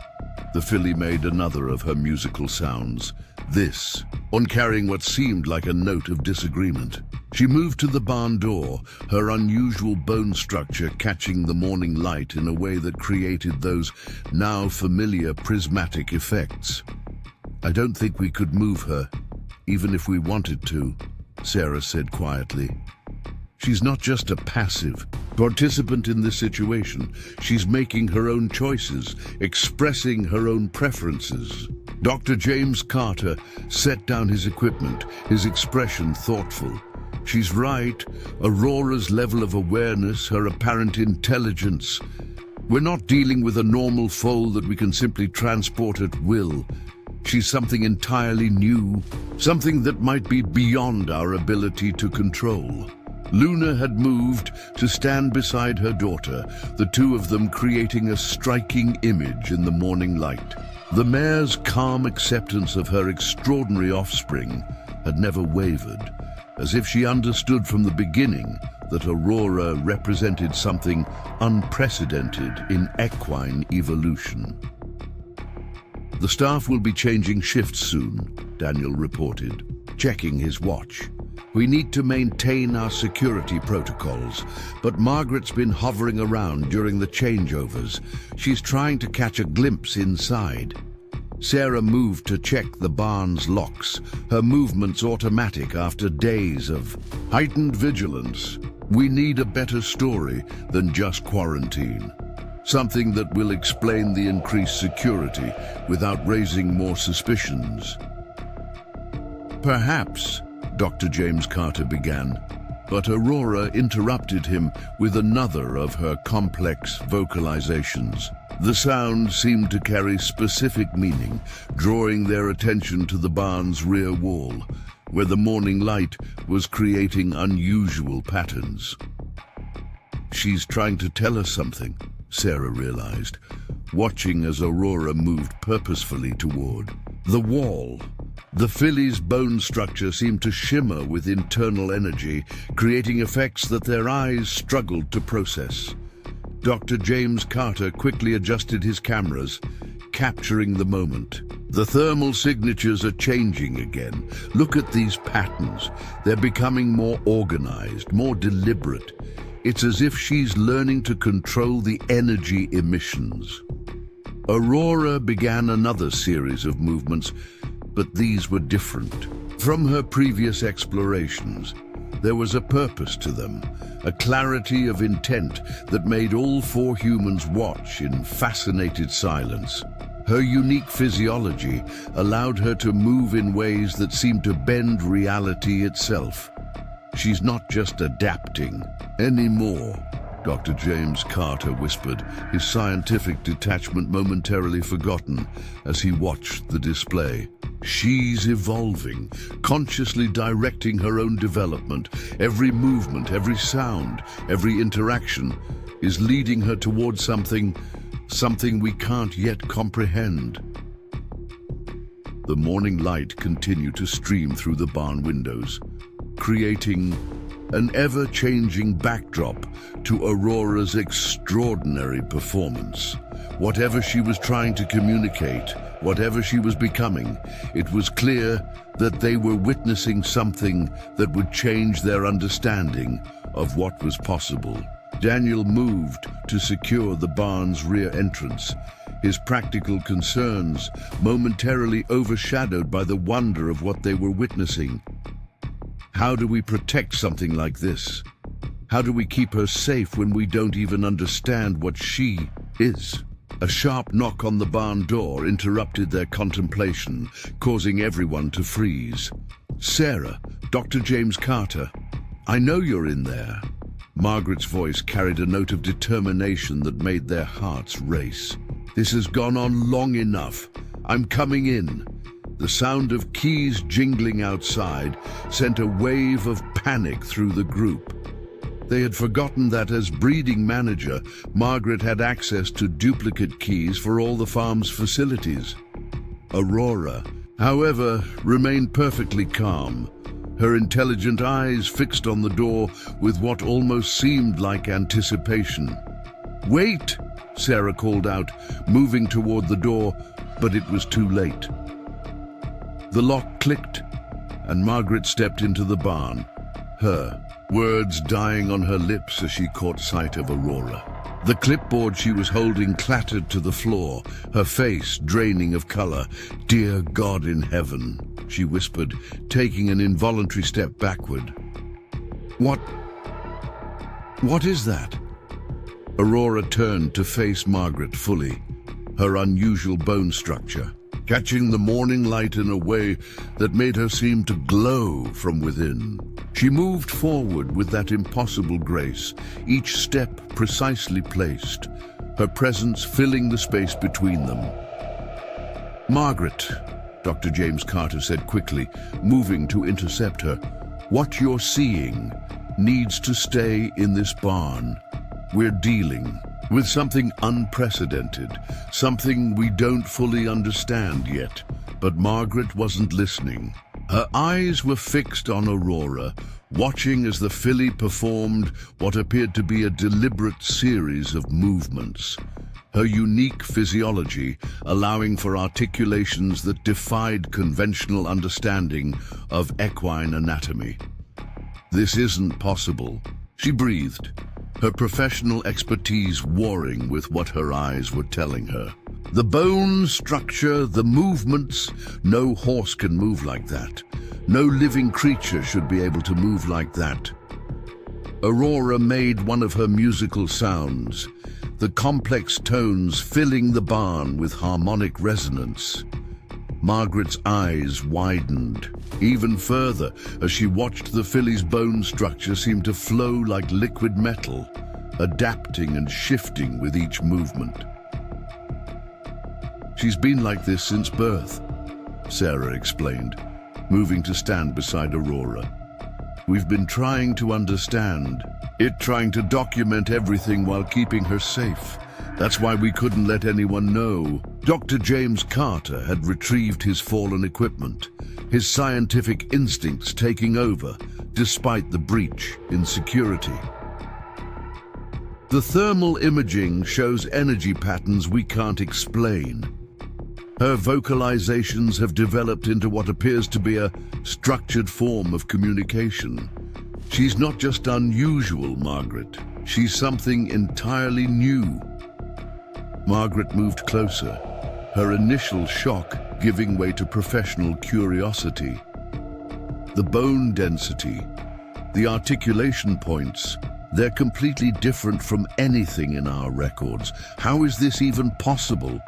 The filly made another of her musical sounds, this, on carrying what seemed like a note of disagreement. She moved to the barn door, her unusual bone structure catching the morning light in a way that created those now familiar prismatic effects. "I don't think we could move her, even if we wanted to," Sarah said quietly. "She's not just a passive participant in this situation. She's making her own choices, expressing her own preferences." Dr. James Carter set down his equipment, his expression thoughtful. "She's right. Aurora's level of awareness, her apparent intelligence. We're not dealing with a normal foal that we can simply transport at will. She's something entirely new, something that might be beyond our ability to control." Luna had moved to stand beside her daughter, the two of them creating a striking image in the morning light. The mare's calm acceptance of her extraordinary offspring had never wavered, as if she understood from the beginning that Aurora represented something unprecedented in equine evolution. "The staff will be changing shifts soon," Daniel reported, checking his watch. "We need to maintain our security protocols, but Margaret's been hovering around during the changeovers. She's trying to catch a glimpse inside." Sarah moved to check the barn's locks, her movements automatic after days of heightened vigilance. "We need a better story than just quarantine. Something that will explain the increased security without raising more suspicions." "Perhaps," Dr. James Carter began, but Aurora interrupted him with another of her complex vocalizations. The sound seemed to carry specific meaning, drawing their attention to the barn's rear wall, where the morning light was creating unusual patterns. "She's trying to tell us something," Sarah realized, watching as Aurora moved purposefully toward the wall. The filly's bone structure seemed to shimmer with internal energy, creating effects that their eyes struggled to process. Dr. James Carter quickly adjusted his cameras, capturing the moment. The thermal signatures are changing again. Look at these patterns. They're becoming more organized, more deliberate. It's as if she's learning to control the energy emissions. Aurora began another series of movements, but these were different. From her previous explorations, there was a purpose to them, a clarity of intent that made all four humans watch in fascinated silence. Her unique physiology allowed her to move in ways that seemed to bend reality itself. She's not just adapting anymore, Dr. James Carter whispered, his scientific detachment momentarily forgotten as he watched the display. She's evolving, consciously directing her own development. Every movement, every sound, every interaction is leading her towards something we can't yet comprehend. The morning light continued to stream through the barn windows, creating an ever-changing backdrop to Aurora's extraordinary performance. Whatever she was trying to communicate, whatever she was becoming, it was clear that they were witnessing something that would change their understanding of what was possible. Daniel moved to secure the barn's rear entrance, his practical concerns momentarily overshadowed by the wonder of what they were witnessing. How do we protect something like this? How do we keep her safe when we don't even understand what she is? A sharp knock on the barn door interrupted their contemplation, causing everyone to freeze. "Sarah, Dr. James Carter, I know you're in there." Margaret's voice carried a note of determination that made their hearts race. "This has gone on long enough. I'm coming in." The sound of keys jingling outside sent a wave of panic through the group. They had forgotten that as breeding manager, Margaret had access to duplicate keys for all the farm's facilities. Aurora, however, remained perfectly calm, her intelligent eyes fixed on the door with what almost seemed like anticipation. "Wait!" Sarah called out, moving toward the door, but it was too late. The lock clicked, and Margaret stepped into the barn, her words dying on her lips as she caught sight of Aurora. The clipboard she was holding clattered to the floor, her face draining of color. "Dear God in heaven," she whispered, taking an involuntary step backward. What is that?" Aurora turned to face Margaret fully, her unusual bone structure catching the morning light in a way that made her seem to glow from within. She moved forward with that impossible grace, each step precisely placed, her presence filling the space between them. "Margaret," Dr. James Carter said quickly, moving to intercept her, "what you're seeing needs to stay in this barn. We're dealing with something unprecedented, something we don't fully understand yet." But Margaret wasn't listening. Her eyes were fixed on Aurora, watching as the filly performed what appeared to be a deliberate series of movements, her unique physiology allowing for articulations that defied conventional understanding of equine anatomy. "This isn't possible," she breathed, her professional expertise warring with what her eyes were telling her. "The bone structure, the movements, no horse can move like that. No living creature should be able to move like that." Aurora made one of her musical sounds, the complex tones filling the barn with harmonic resonance. Margaret's eyes widened even further as she watched the filly's bone structure seem to flow like liquid metal, adapting and shifting with each movement. "She's been like this since birth," Sarah explained, moving to stand beside Aurora. "We've been trying to understand it, trying to document everything while keeping her safe. That's why we couldn't let anyone know." Dr. James Carter had retrieved his fallen equipment, his scientific instincts taking over despite the breach in security. "The thermal imaging shows energy patterns we can't explain." Her vocalizations have developed into what appears to be a structured form of communication. She's not just unusual, Margaret. She's something entirely new. Margaret moved closer, her initial shock giving way to professional curiosity. The bone density, the articulation points, they're completely different from anything in our records. How is this even possible?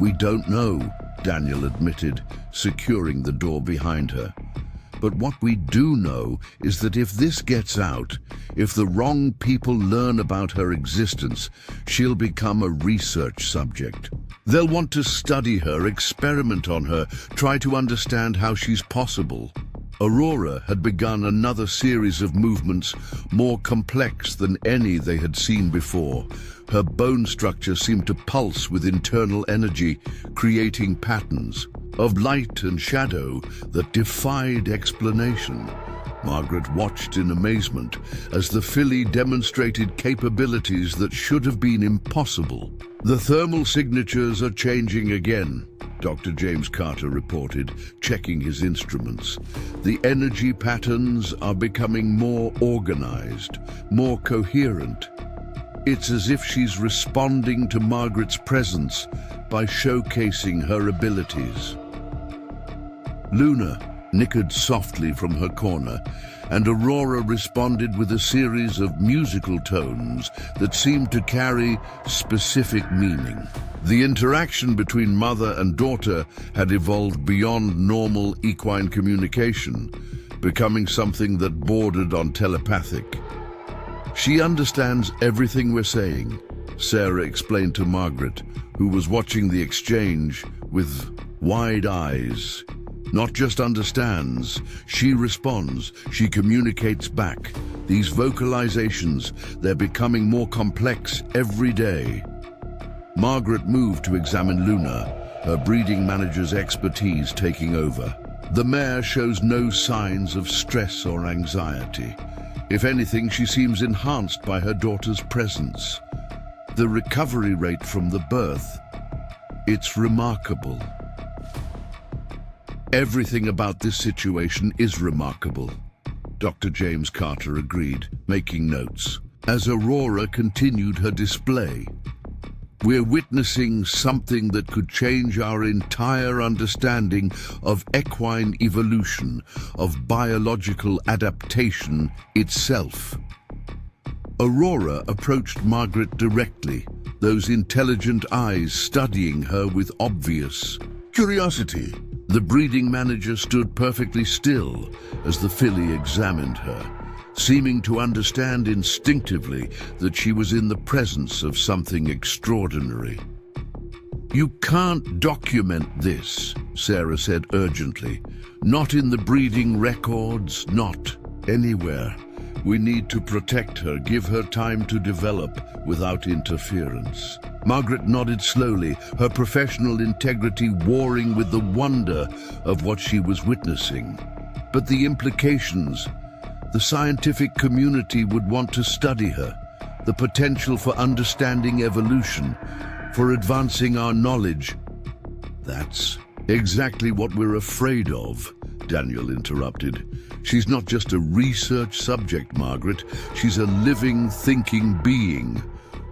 We don't know, Daniel admitted, securing the door behind her. But what we do know is that if this gets out, if the wrong people learn about her existence, she'll become a research subject. They'll want to study her, experiment on her, try to understand how she's possible. Aurora had begun another series of movements more complex than any they had seen before. Her bone structure seemed to pulse with internal energy, creating patterns of light and shadow that defied explanation. Margaret watched in amazement as the filly demonstrated capabilities that should have been impossible. The thermal signatures are changing again, Dr. James Carter reported, checking his instruments. The energy patterns are becoming more organized, more coherent. It's as if she's responding to Margaret's presence by showcasing her abilities. Luna nickered softly from her corner, and Aurora responded with a series of musical tones that seemed to carry specific meaning. The interaction between mother and daughter had evolved beyond normal equine communication, becoming something that bordered on telepathic. "She understands everything we're saying," Sarah explained to Margaret, who was watching the exchange with wide eyes. "Not just understands, she responds, she communicates back. These vocalizations, they're becoming more complex every day." Margaret moved to examine Luna, her breeding manager's expertise taking over. The mare shows no signs of stress or anxiety. If anything, she seems enhanced by her daughter's presence. The recovery rate from the birth, it's remarkable. "Everything about this situation is remarkable," Dr. James Carter agreed, making notes. As Aurora continued her display, "We're witnessing something that could change our entire understanding of equine evolution, of biological adaptation itself." Aurora approached Margaret directly, those intelligent eyes studying her with obvious curiosity. The breeding manager stood perfectly still as the filly examined her, seeming to understand instinctively that she was in the presence of something extraordinary. "You can't document this," Sarah said urgently. "Not in the breeding records, not anywhere. We need to protect her, give her time to develop without interference." Margaret nodded slowly, her professional integrity warring with the wonder of what she was witnessing. But the implications, the scientific community would want to study her, the potential for understanding evolution, for advancing our knowledge. "That's exactly what we're afraid of," Daniel interrupted. "She's not just a research subject, Margaret. She's a living, thinking being,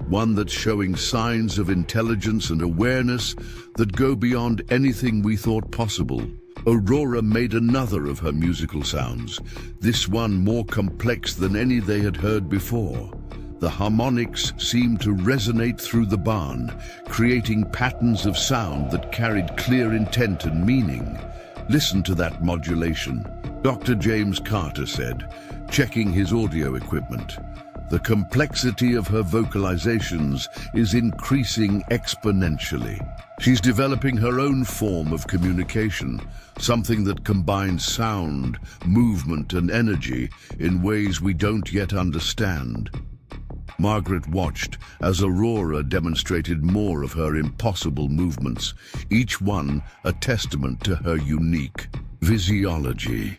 one that's showing signs of intelligence and awareness that go beyond anything we thought possible." Aurora made another of her musical sounds, this one more complex than any they had heard before. The harmonics seemed to resonate through the barn, creating patterns of sound that carried clear intent and meaning. "Listen to that modulation," Dr. James Carter said, checking his audio equipment. "The complexity of her vocalizations is increasing exponentially. She's developing her own form of communication, something that combines sound, movement, and energy in ways we don't yet understand." Margaret watched as Aurora demonstrated more of her impossible movements, each one a testament to her unique physiology.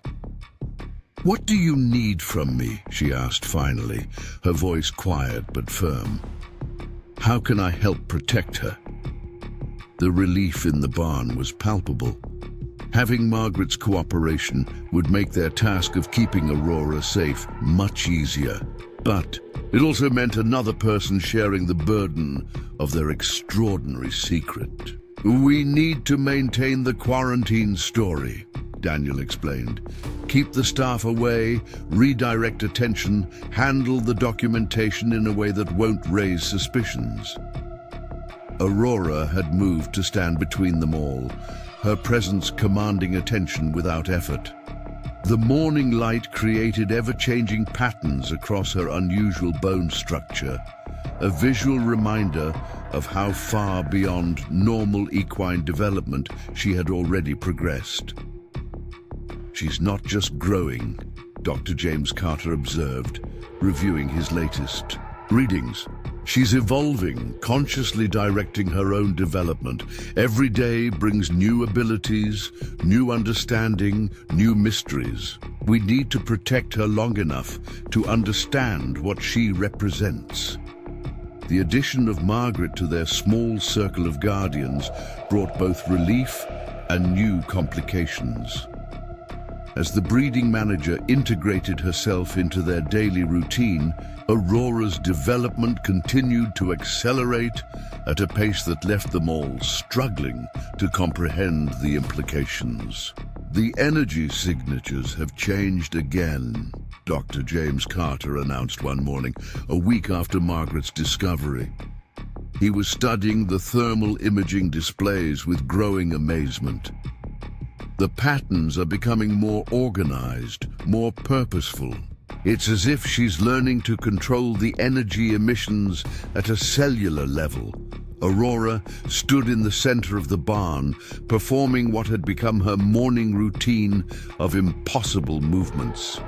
"What do you need from me?" she asked finally, her voice quiet but firm. "How can I help protect her?" The relief in the barn was palpable. Having Margaret's cooperation would make their task of keeping Aurora safe much easier. But it also meant another person sharing the burden of their extraordinary secret. "We need to maintain the quarantine story," Daniel explained. "Keep the staff away, redirect attention, handle the documentation in a way that won't raise suspicions." Aurora had moved to stand between them all, her presence commanding attention without effort. The morning light created ever-changing patterns across her unusual bone structure, a visual reminder of how far beyond normal equine development she had already progressed. "She's not just growing," Dr. James Carter observed, reviewing his latest readings. "She's evolving, consciously directing her own development. Every day brings new abilities, new understanding, new mysteries. We need to protect her long enough to understand what she represents." The addition of Margaret to their small circle of guardians brought both relief and new complications. As the breeding manager integrated herself into their daily routine, Aurora's development continued to accelerate at a pace that left them all struggling to comprehend the implications. "The energy signatures have changed again," Dr. James Carter announced one morning, a week after Margaret's discovery. He was studying the thermal imaging displays with growing amazement. "The patterns are becoming more organized, more purposeful. It's as if she's learning to control the energy emissions at a cellular level." Aurora stood in the center of the barn, performing what had become her morning routine of impossible movements.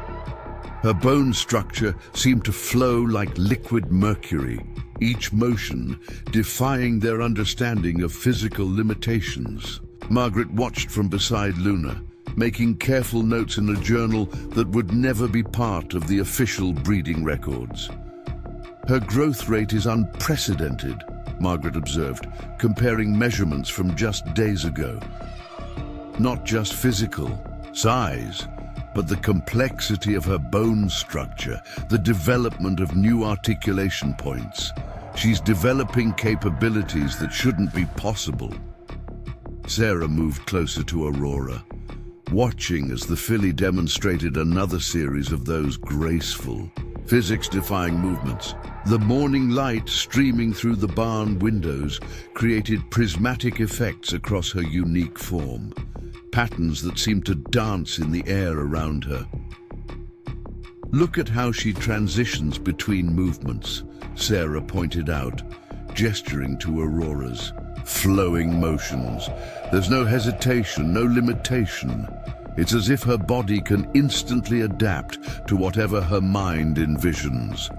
Her bone structure seemed to flow like liquid mercury, each motion defying their understanding of physical limitations. Margaret watched from beside Luna, making careful notes in a journal that would never be part of the official breeding records. "Her growth rate is unprecedented," Margaret observed, comparing measurements from just days ago. "Not just physical size, but the complexity of her bone structure, the development of new articulation points. She's developing capabilities that shouldn't be possible." Sarah moved closer to Aurora, watching as the filly demonstrated another series of those graceful, physics-defying movements. The morning light streaming through the barn windows created prismatic effects across her unique form, patterns that seemed to dance in the air around her. "Look at how she transitions between movements," Sarah pointed out, gesturing to Aurora's flowing motions. "There's no hesitation, no limitation. It's as if her body can instantly adapt to whatever her mind envisions."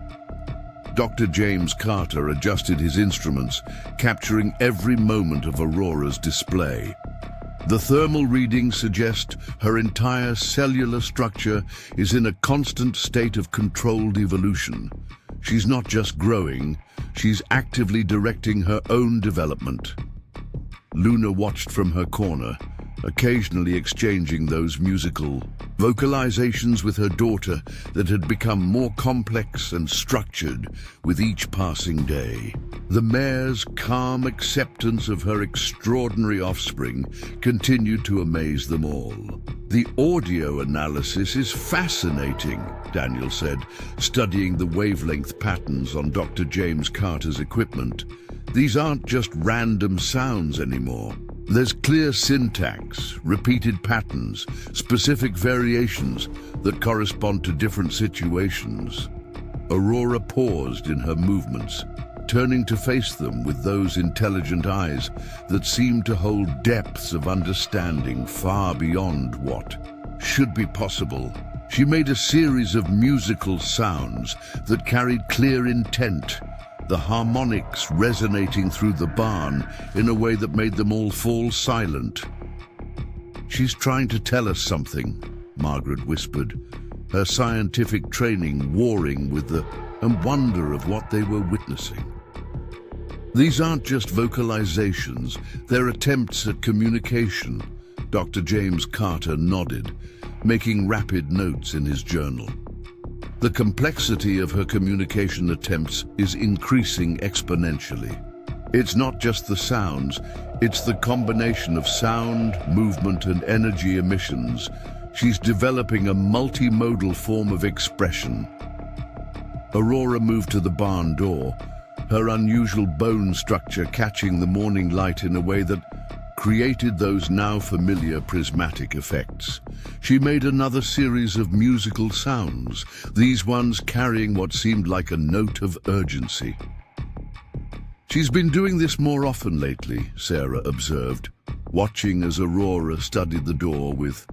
Dr. James Carter adjusted his instruments, capturing every moment of Aurora's display. The thermal readings suggest her entire cellular structure is in a constant state of controlled evolution. She's not just growing, she's actively directing her own development. Luna watched from her corner, occasionally exchanging those musical vocalizations with her daughter that had become more complex and structured with each passing day. The mare's calm acceptance of her extraordinary offspring continued to amaze them all. "The audio analysis is fascinating," Daniel said, studying the wavelength patterns on Dr. James Carter's equipment. "These aren't just random sounds anymore. There's clear syntax, repeated patterns, specific variations that correspond to different situations." Aurora paused in her movements, turning to face them with those intelligent eyes that seemed to hold depths of understanding far beyond what should be possible. She made a series of musical sounds that carried clear intent, the harmonics resonating through the barn in a way that made them all fall silent. "She's trying to tell us something," Margaret whispered, her scientific training warring with the wonder of what they were witnessing. These aren't just vocalizations, they're attempts at communication. Dr. James Carter nodded, making rapid notes in his journal. The complexity of her communication attempts is increasing exponentially. It's not just the sounds, it's the combination of sound, movement, and energy emissions. She's developing a multimodal form of expression. Aurora moved to the barn door, her unusual bone structure catching the morning light in a way that created those now familiar prismatic effects. She made another series of musical sounds, these ones carrying what seemed like a note of urgency. "She's been doing this more often lately," Sarah observed, watching as Aurora studied the door with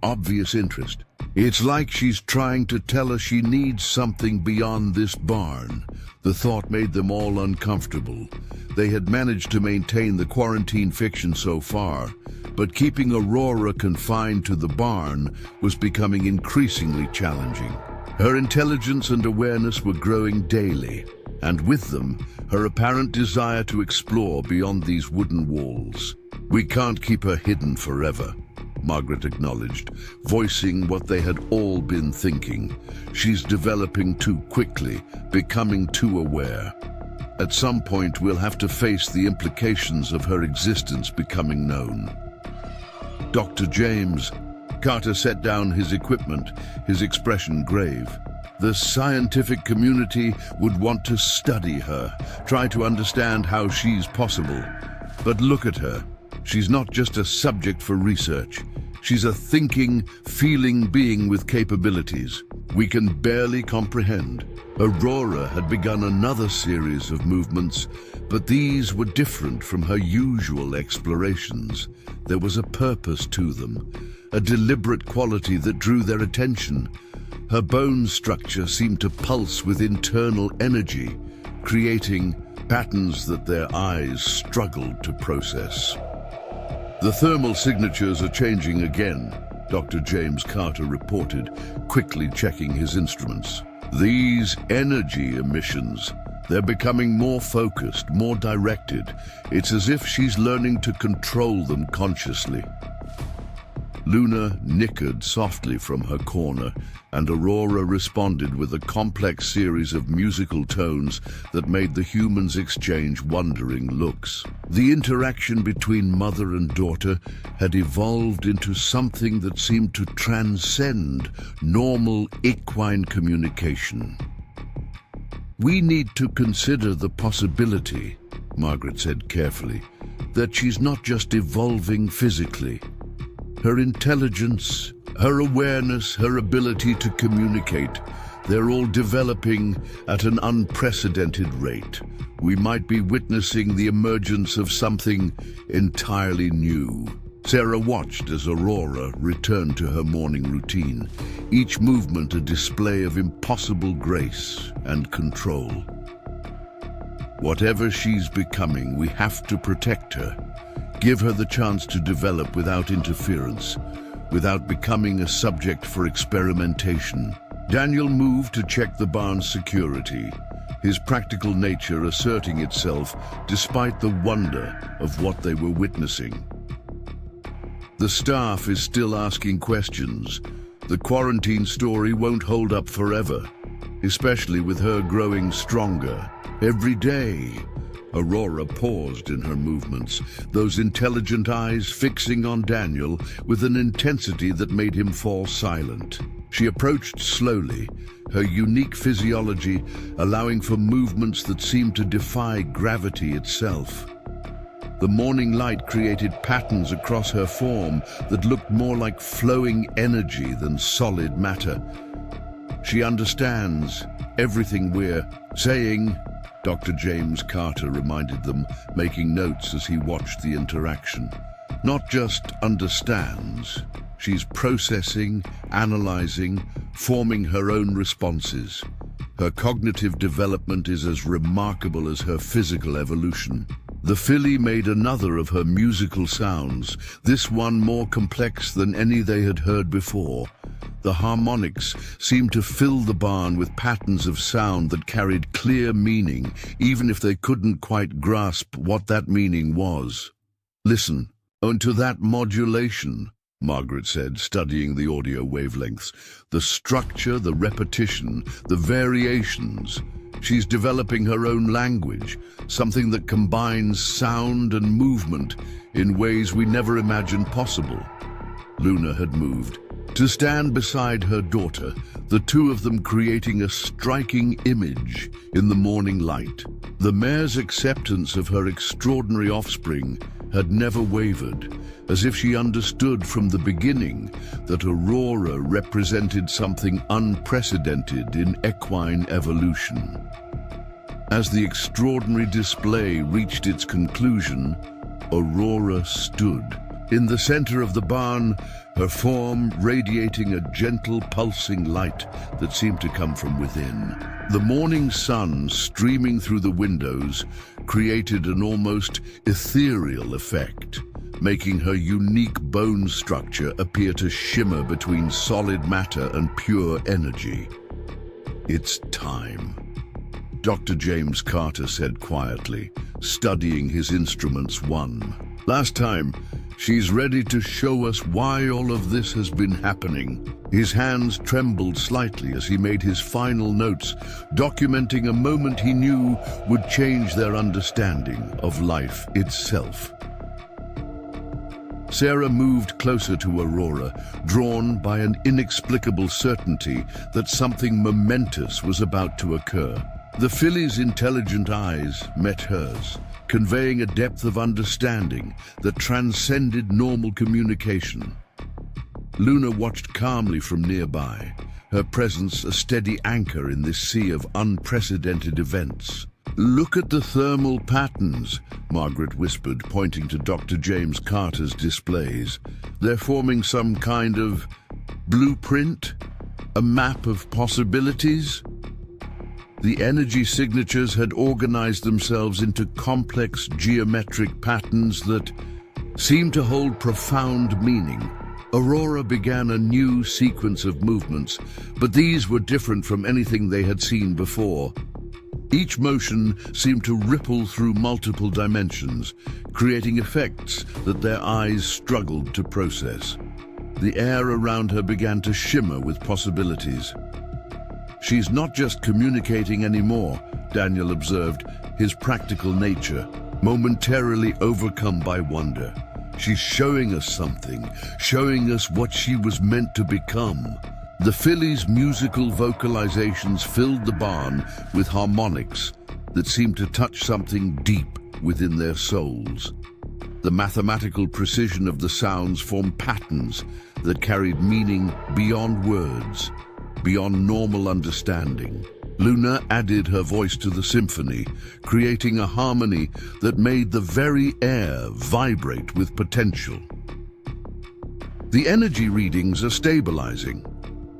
obvious interest. "It's like she's trying to tell us she needs something beyond this barn." The thought made them all uncomfortable. They had managed to maintain the quarantine fiction so far, but keeping Aurora confined to the barn was becoming increasingly challenging. Her intelligence and awareness were growing daily, and with them, her apparent desire to explore beyond these wooden walls. "We can't keep her hidden forever," Margaret acknowledged, voicing what they had all been thinking. "She's developing too quickly, becoming too aware. At some point, we'll have to face the implications of her existence becoming known." Dr. James Carter set down his equipment, his expression grave. The scientific community would want to study her, try to understand how she's possible. But look at her. She's not just a subject for research. She's a thinking, feeling being with capabilities we can barely comprehend. Aurora had begun another series of movements, but these were different from her usual explorations. There was a purpose to them, a deliberate quality that drew their attention. Her bone structure seemed to pulse with internal energy, creating patterns that their eyes struggled to process. "The thermal signatures are changing again," Dr. James Carter reported, quickly checking his instruments. "These energy emissions, they're becoming more focused, more directed. It's as if she's learning to control them consciously." Luna nickered softly from her corner, and Aurora responded with a complex series of musical tones that made the humans exchange wondering looks. The interaction between mother and daughter had evolved into something that seemed to transcend normal equine communication. "We need to consider the possibility," Margaret said carefully, "that she's not just evolving physically. Her intelligence, her awareness, her ability to communicate, they're all developing at an unprecedented rate. We might be witnessing the emergence of something entirely new." Sarah watched as Aurora returned to her morning routine, each movement a display of impossible grace and control. "Whatever she's becoming, we have to protect her. Give her the chance to develop without interference, without becoming a subject for experimentation." Daniel moved to check the barn's security, his practical nature asserting itself despite the wonder of what they were witnessing. "The staff is still asking questions. The quarantine story won't hold up forever, especially with her growing stronger every day." Aurora paused in her movements, those intelligent eyes fixing on Daniel with an intensity that made him fall silent. She approached slowly, her unique physiology allowing for movements that seemed to defy gravity itself. The morning light created patterns across her form that looked more like flowing energy than solid matter. "She understands everything we're saying," Dr. James Carter reminded them, making notes as he watched the interaction. "Not just understands, she's processing, analyzing, forming her own responses. Her cognitive development is as remarkable as her physical evolution." The filly made another of her musical sounds, this one more complex than any they had heard before, The harmonics seemed to fill the barn with patterns of sound that carried clear meaning, even if they couldn't quite grasp what that meaning was. "Listen, to that modulation," Margaret said, studying the audio wavelengths. "The structure, the repetition, the variations. She's developing her own language, something that combines sound and movement in ways we never imagined possible." Luna had moved to stand beside her daughter, the two of them creating a striking image in the morning light. The mare's acceptance of her extraordinary offspring had never wavered, as if she understood from the beginning that Aurora represented something unprecedented in equine evolution. As the extraordinary display reached its conclusion, Aurora stood in the center of the barn, her form radiating a gentle, pulsing light that seemed to come from within. The morning sun streaming through the windows created an almost ethereal effect, making her unique bone structure appear to shimmer between solid matter and pure energy. "It's time," Dr. James Carter said quietly, studying his instruments one last time. "She's ready to show us why all of this has been happening." His hands trembled slightly as he made his final notes, documenting a moment he knew would change their understanding of life itself. Sarah moved closer to Aurora, drawn by an inexplicable certainty that something momentous was about to occur. The filly's intelligent eyes met hers, conveying a depth of understanding that transcended normal communication. Luna watched calmly from nearby, her presence a steady anchor in this sea of unprecedented events. "Look at the thermal patterns," Margaret whispered, pointing to Dr. James Carter's displays. "They're forming some kind of blueprint, a map of possibilities." The energy signatures had organized themselves into complex geometric patterns that seemed to hold profound meaning. Aurora began a new sequence of movements, but these were different from anything they had seen before. Each motion seemed to ripple through multiple dimensions, creating effects that their eyes struggled to process. The air around her began to shimmer with possibilities. "She's not just communicating anymore," Daniel observed, his practical nature momentarily overcome by wonder. "She's showing us something, showing us what she was meant to become." The filly's musical vocalizations filled the barn with harmonics that seemed to touch something deep within their souls. The mathematical precision of the sounds formed patterns that carried meaning beyond words, beyond normal understanding. Luna added her voice to the symphony, creating a harmony that made the very air vibrate with potential. "The energy readings are stabilizing,"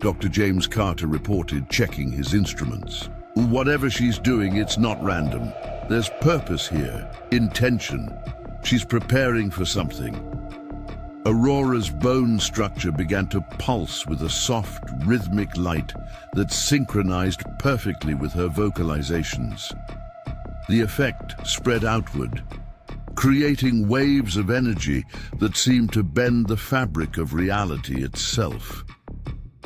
Dr. James Carter reported, checking his instruments. "Whatever she's doing, it's not random. There's purpose here, intention. She's preparing for something." Aurora's bone structure began to pulse with a soft, rhythmic light that synchronized perfectly with her vocalizations. The effect spread outward, creating waves of energy that seemed to bend the fabric of reality itself.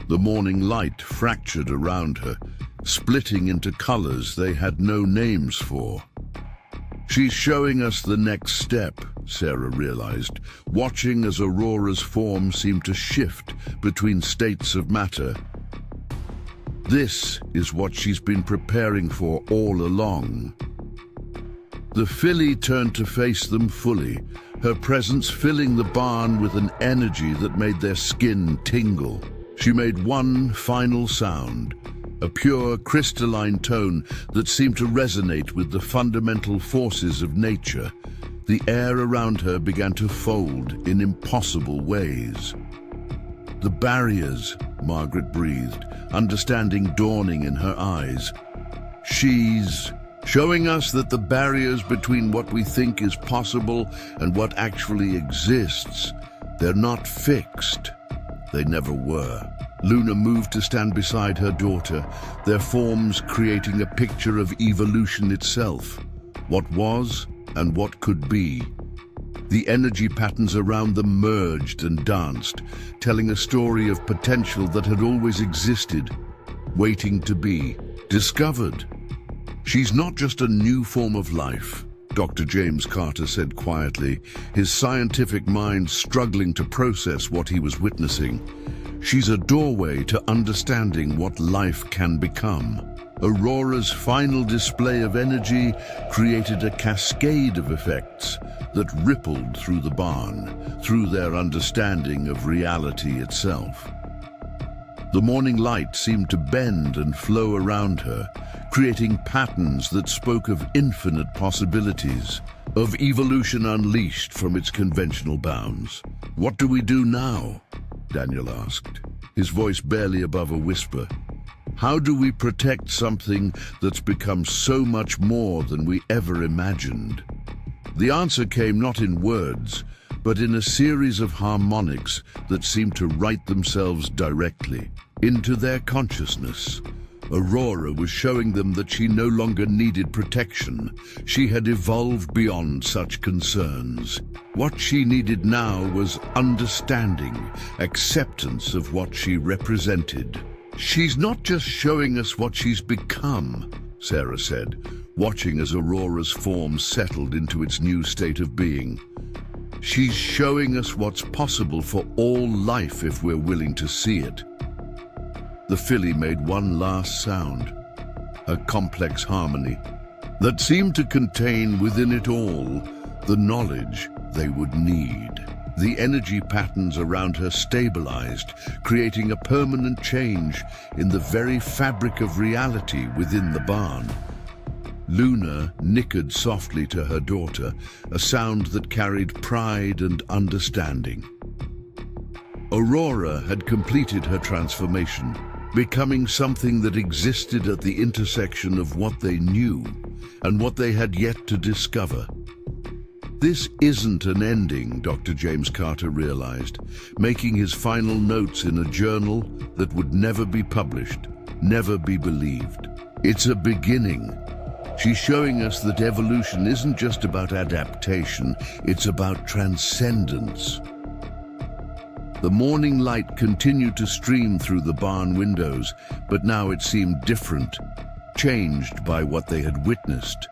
The morning light fractured around her, splitting into colors they had no names for. "She's showing us the next step," Sarah realized, watching as Aurora's form seemed to shift between states of matter. "This is what she's been preparing for all along." The filly turned to face them fully, her presence filling the barn with an energy that made their skin tingle. She made one final sound, a pure, crystalline tone that seemed to resonate with the fundamental forces of nature. The air around her began to fold in impossible ways. "The barriers," Margaret breathed, understanding dawning in her eyes. "She's showing us that the barriers between what we think is possible and what actually exists, they're not fixed. They never were." Luna moved to stand beside her daughter, their forms creating a picture of evolution itself. What was and what could be. The energy patterns around them merged and danced, telling a story of potential that had always existed, waiting to be discovered. "She's not just a new form of life," Dr. James Carter said quietly, his scientific mind struggling to process what he was witnessing. "She's a doorway to understanding what life can become." Aurora's final display of energy created a cascade of effects that rippled through the barn, through their understanding of reality itself. The morning light seemed to bend and flow around her, creating patterns that spoke of infinite possibilities, of evolution unleashed from its conventional bounds. "What do we do now?" Daniel asked, his voice barely above a whisper. "How do we protect something that's become so much more than we ever imagined?" The answer came not in words, but in a series of harmonics that seemed to write themselves directly into their consciousness. Aurora was showing them that she no longer needed protection. She had evolved beyond such concerns. What she needed now was understanding, acceptance of what she represented. "She's not just showing us what she's become," Sarah said, watching as Aurora's form settled into its new state of being. "She's showing us what's possible for all life if we're willing to see it." The filly made one last sound, a complex harmony that seemed to contain within it all the knowledge they would need. The energy patterns around her stabilized, creating a permanent change in the very fabric of reality within the barn. Luna nickered softly to her daughter, a sound that carried pride and understanding. Aurora had completed her transformation, becoming something that existed at the intersection of what they knew and what they had yet to discover. This isn't an ending, Dr. James Carter realized, making his final notes in a journal that would never be published, never be believed. It's a beginning. She's showing us that evolution isn't just about adaptation, it's about transcendence. The morning light continued to stream through the barn windows, but now it seemed different, changed by what they had witnessed.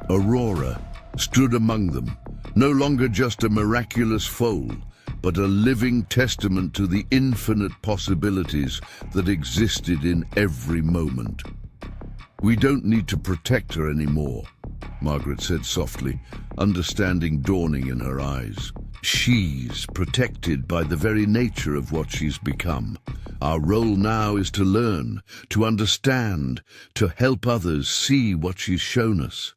Aurora stood among them, no longer just a miraculous foal, but a living testament to the infinite possibilities that existed in every moment. "We don't need to protect her anymore," Margaret said softly, understanding dawning in her eyes. "She's protected by the very nature of what she's become. Our role now is to learn, to understand, to help others see what she's shown us."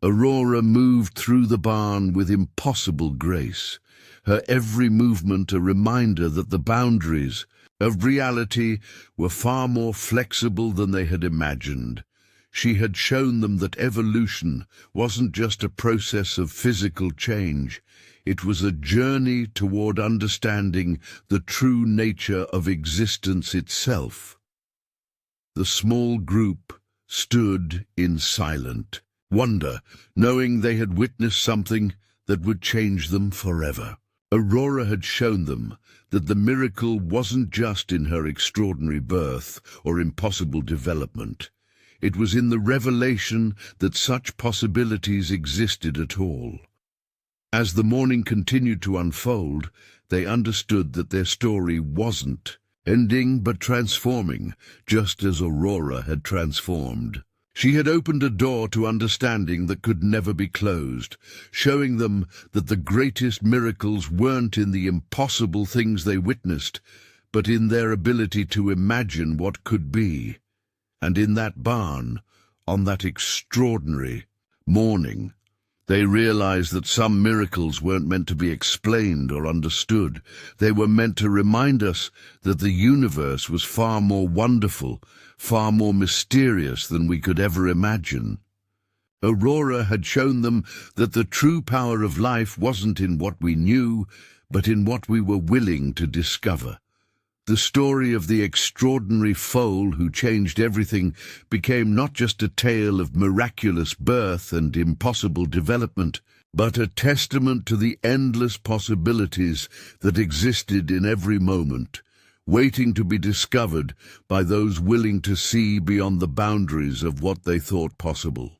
Aurora moved through the barn with impossible grace, her every movement a reminder that the boundaries of reality were far more flexible than they had imagined. She had shown them that evolution wasn't just a process of physical change, it was a journey toward understanding the true nature of existence itself. The small group stood in silent wonder, knowing they had witnessed something that would change them forever. Aurora had shown them that the miracle wasn't just in her extraordinary birth or impossible development. It was in the revelation that such possibilities existed at all. As the morning continued to unfold, they understood that their story wasn't ending but transforming, just as Aurora had transformed. She had opened a door to understanding that could never be closed, showing them that the greatest miracles weren't in the impossible things they witnessed, but in their ability to imagine what could be. And in that barn, on that extraordinary morning, they realized that some miracles weren't meant to be explained or understood. They were meant to remind us that the universe was far more wonderful, far more mysterious than we could ever imagine. Aurora had shown them that the true power of life wasn't in what we knew, but in what we were willing to discover. The story of the extraordinary foal who changed everything became not just a tale of miraculous birth and impossible development, but a testament to the endless possibilities that existed in every moment, waiting to be discovered by those willing to see beyond the boundaries of what they thought possible.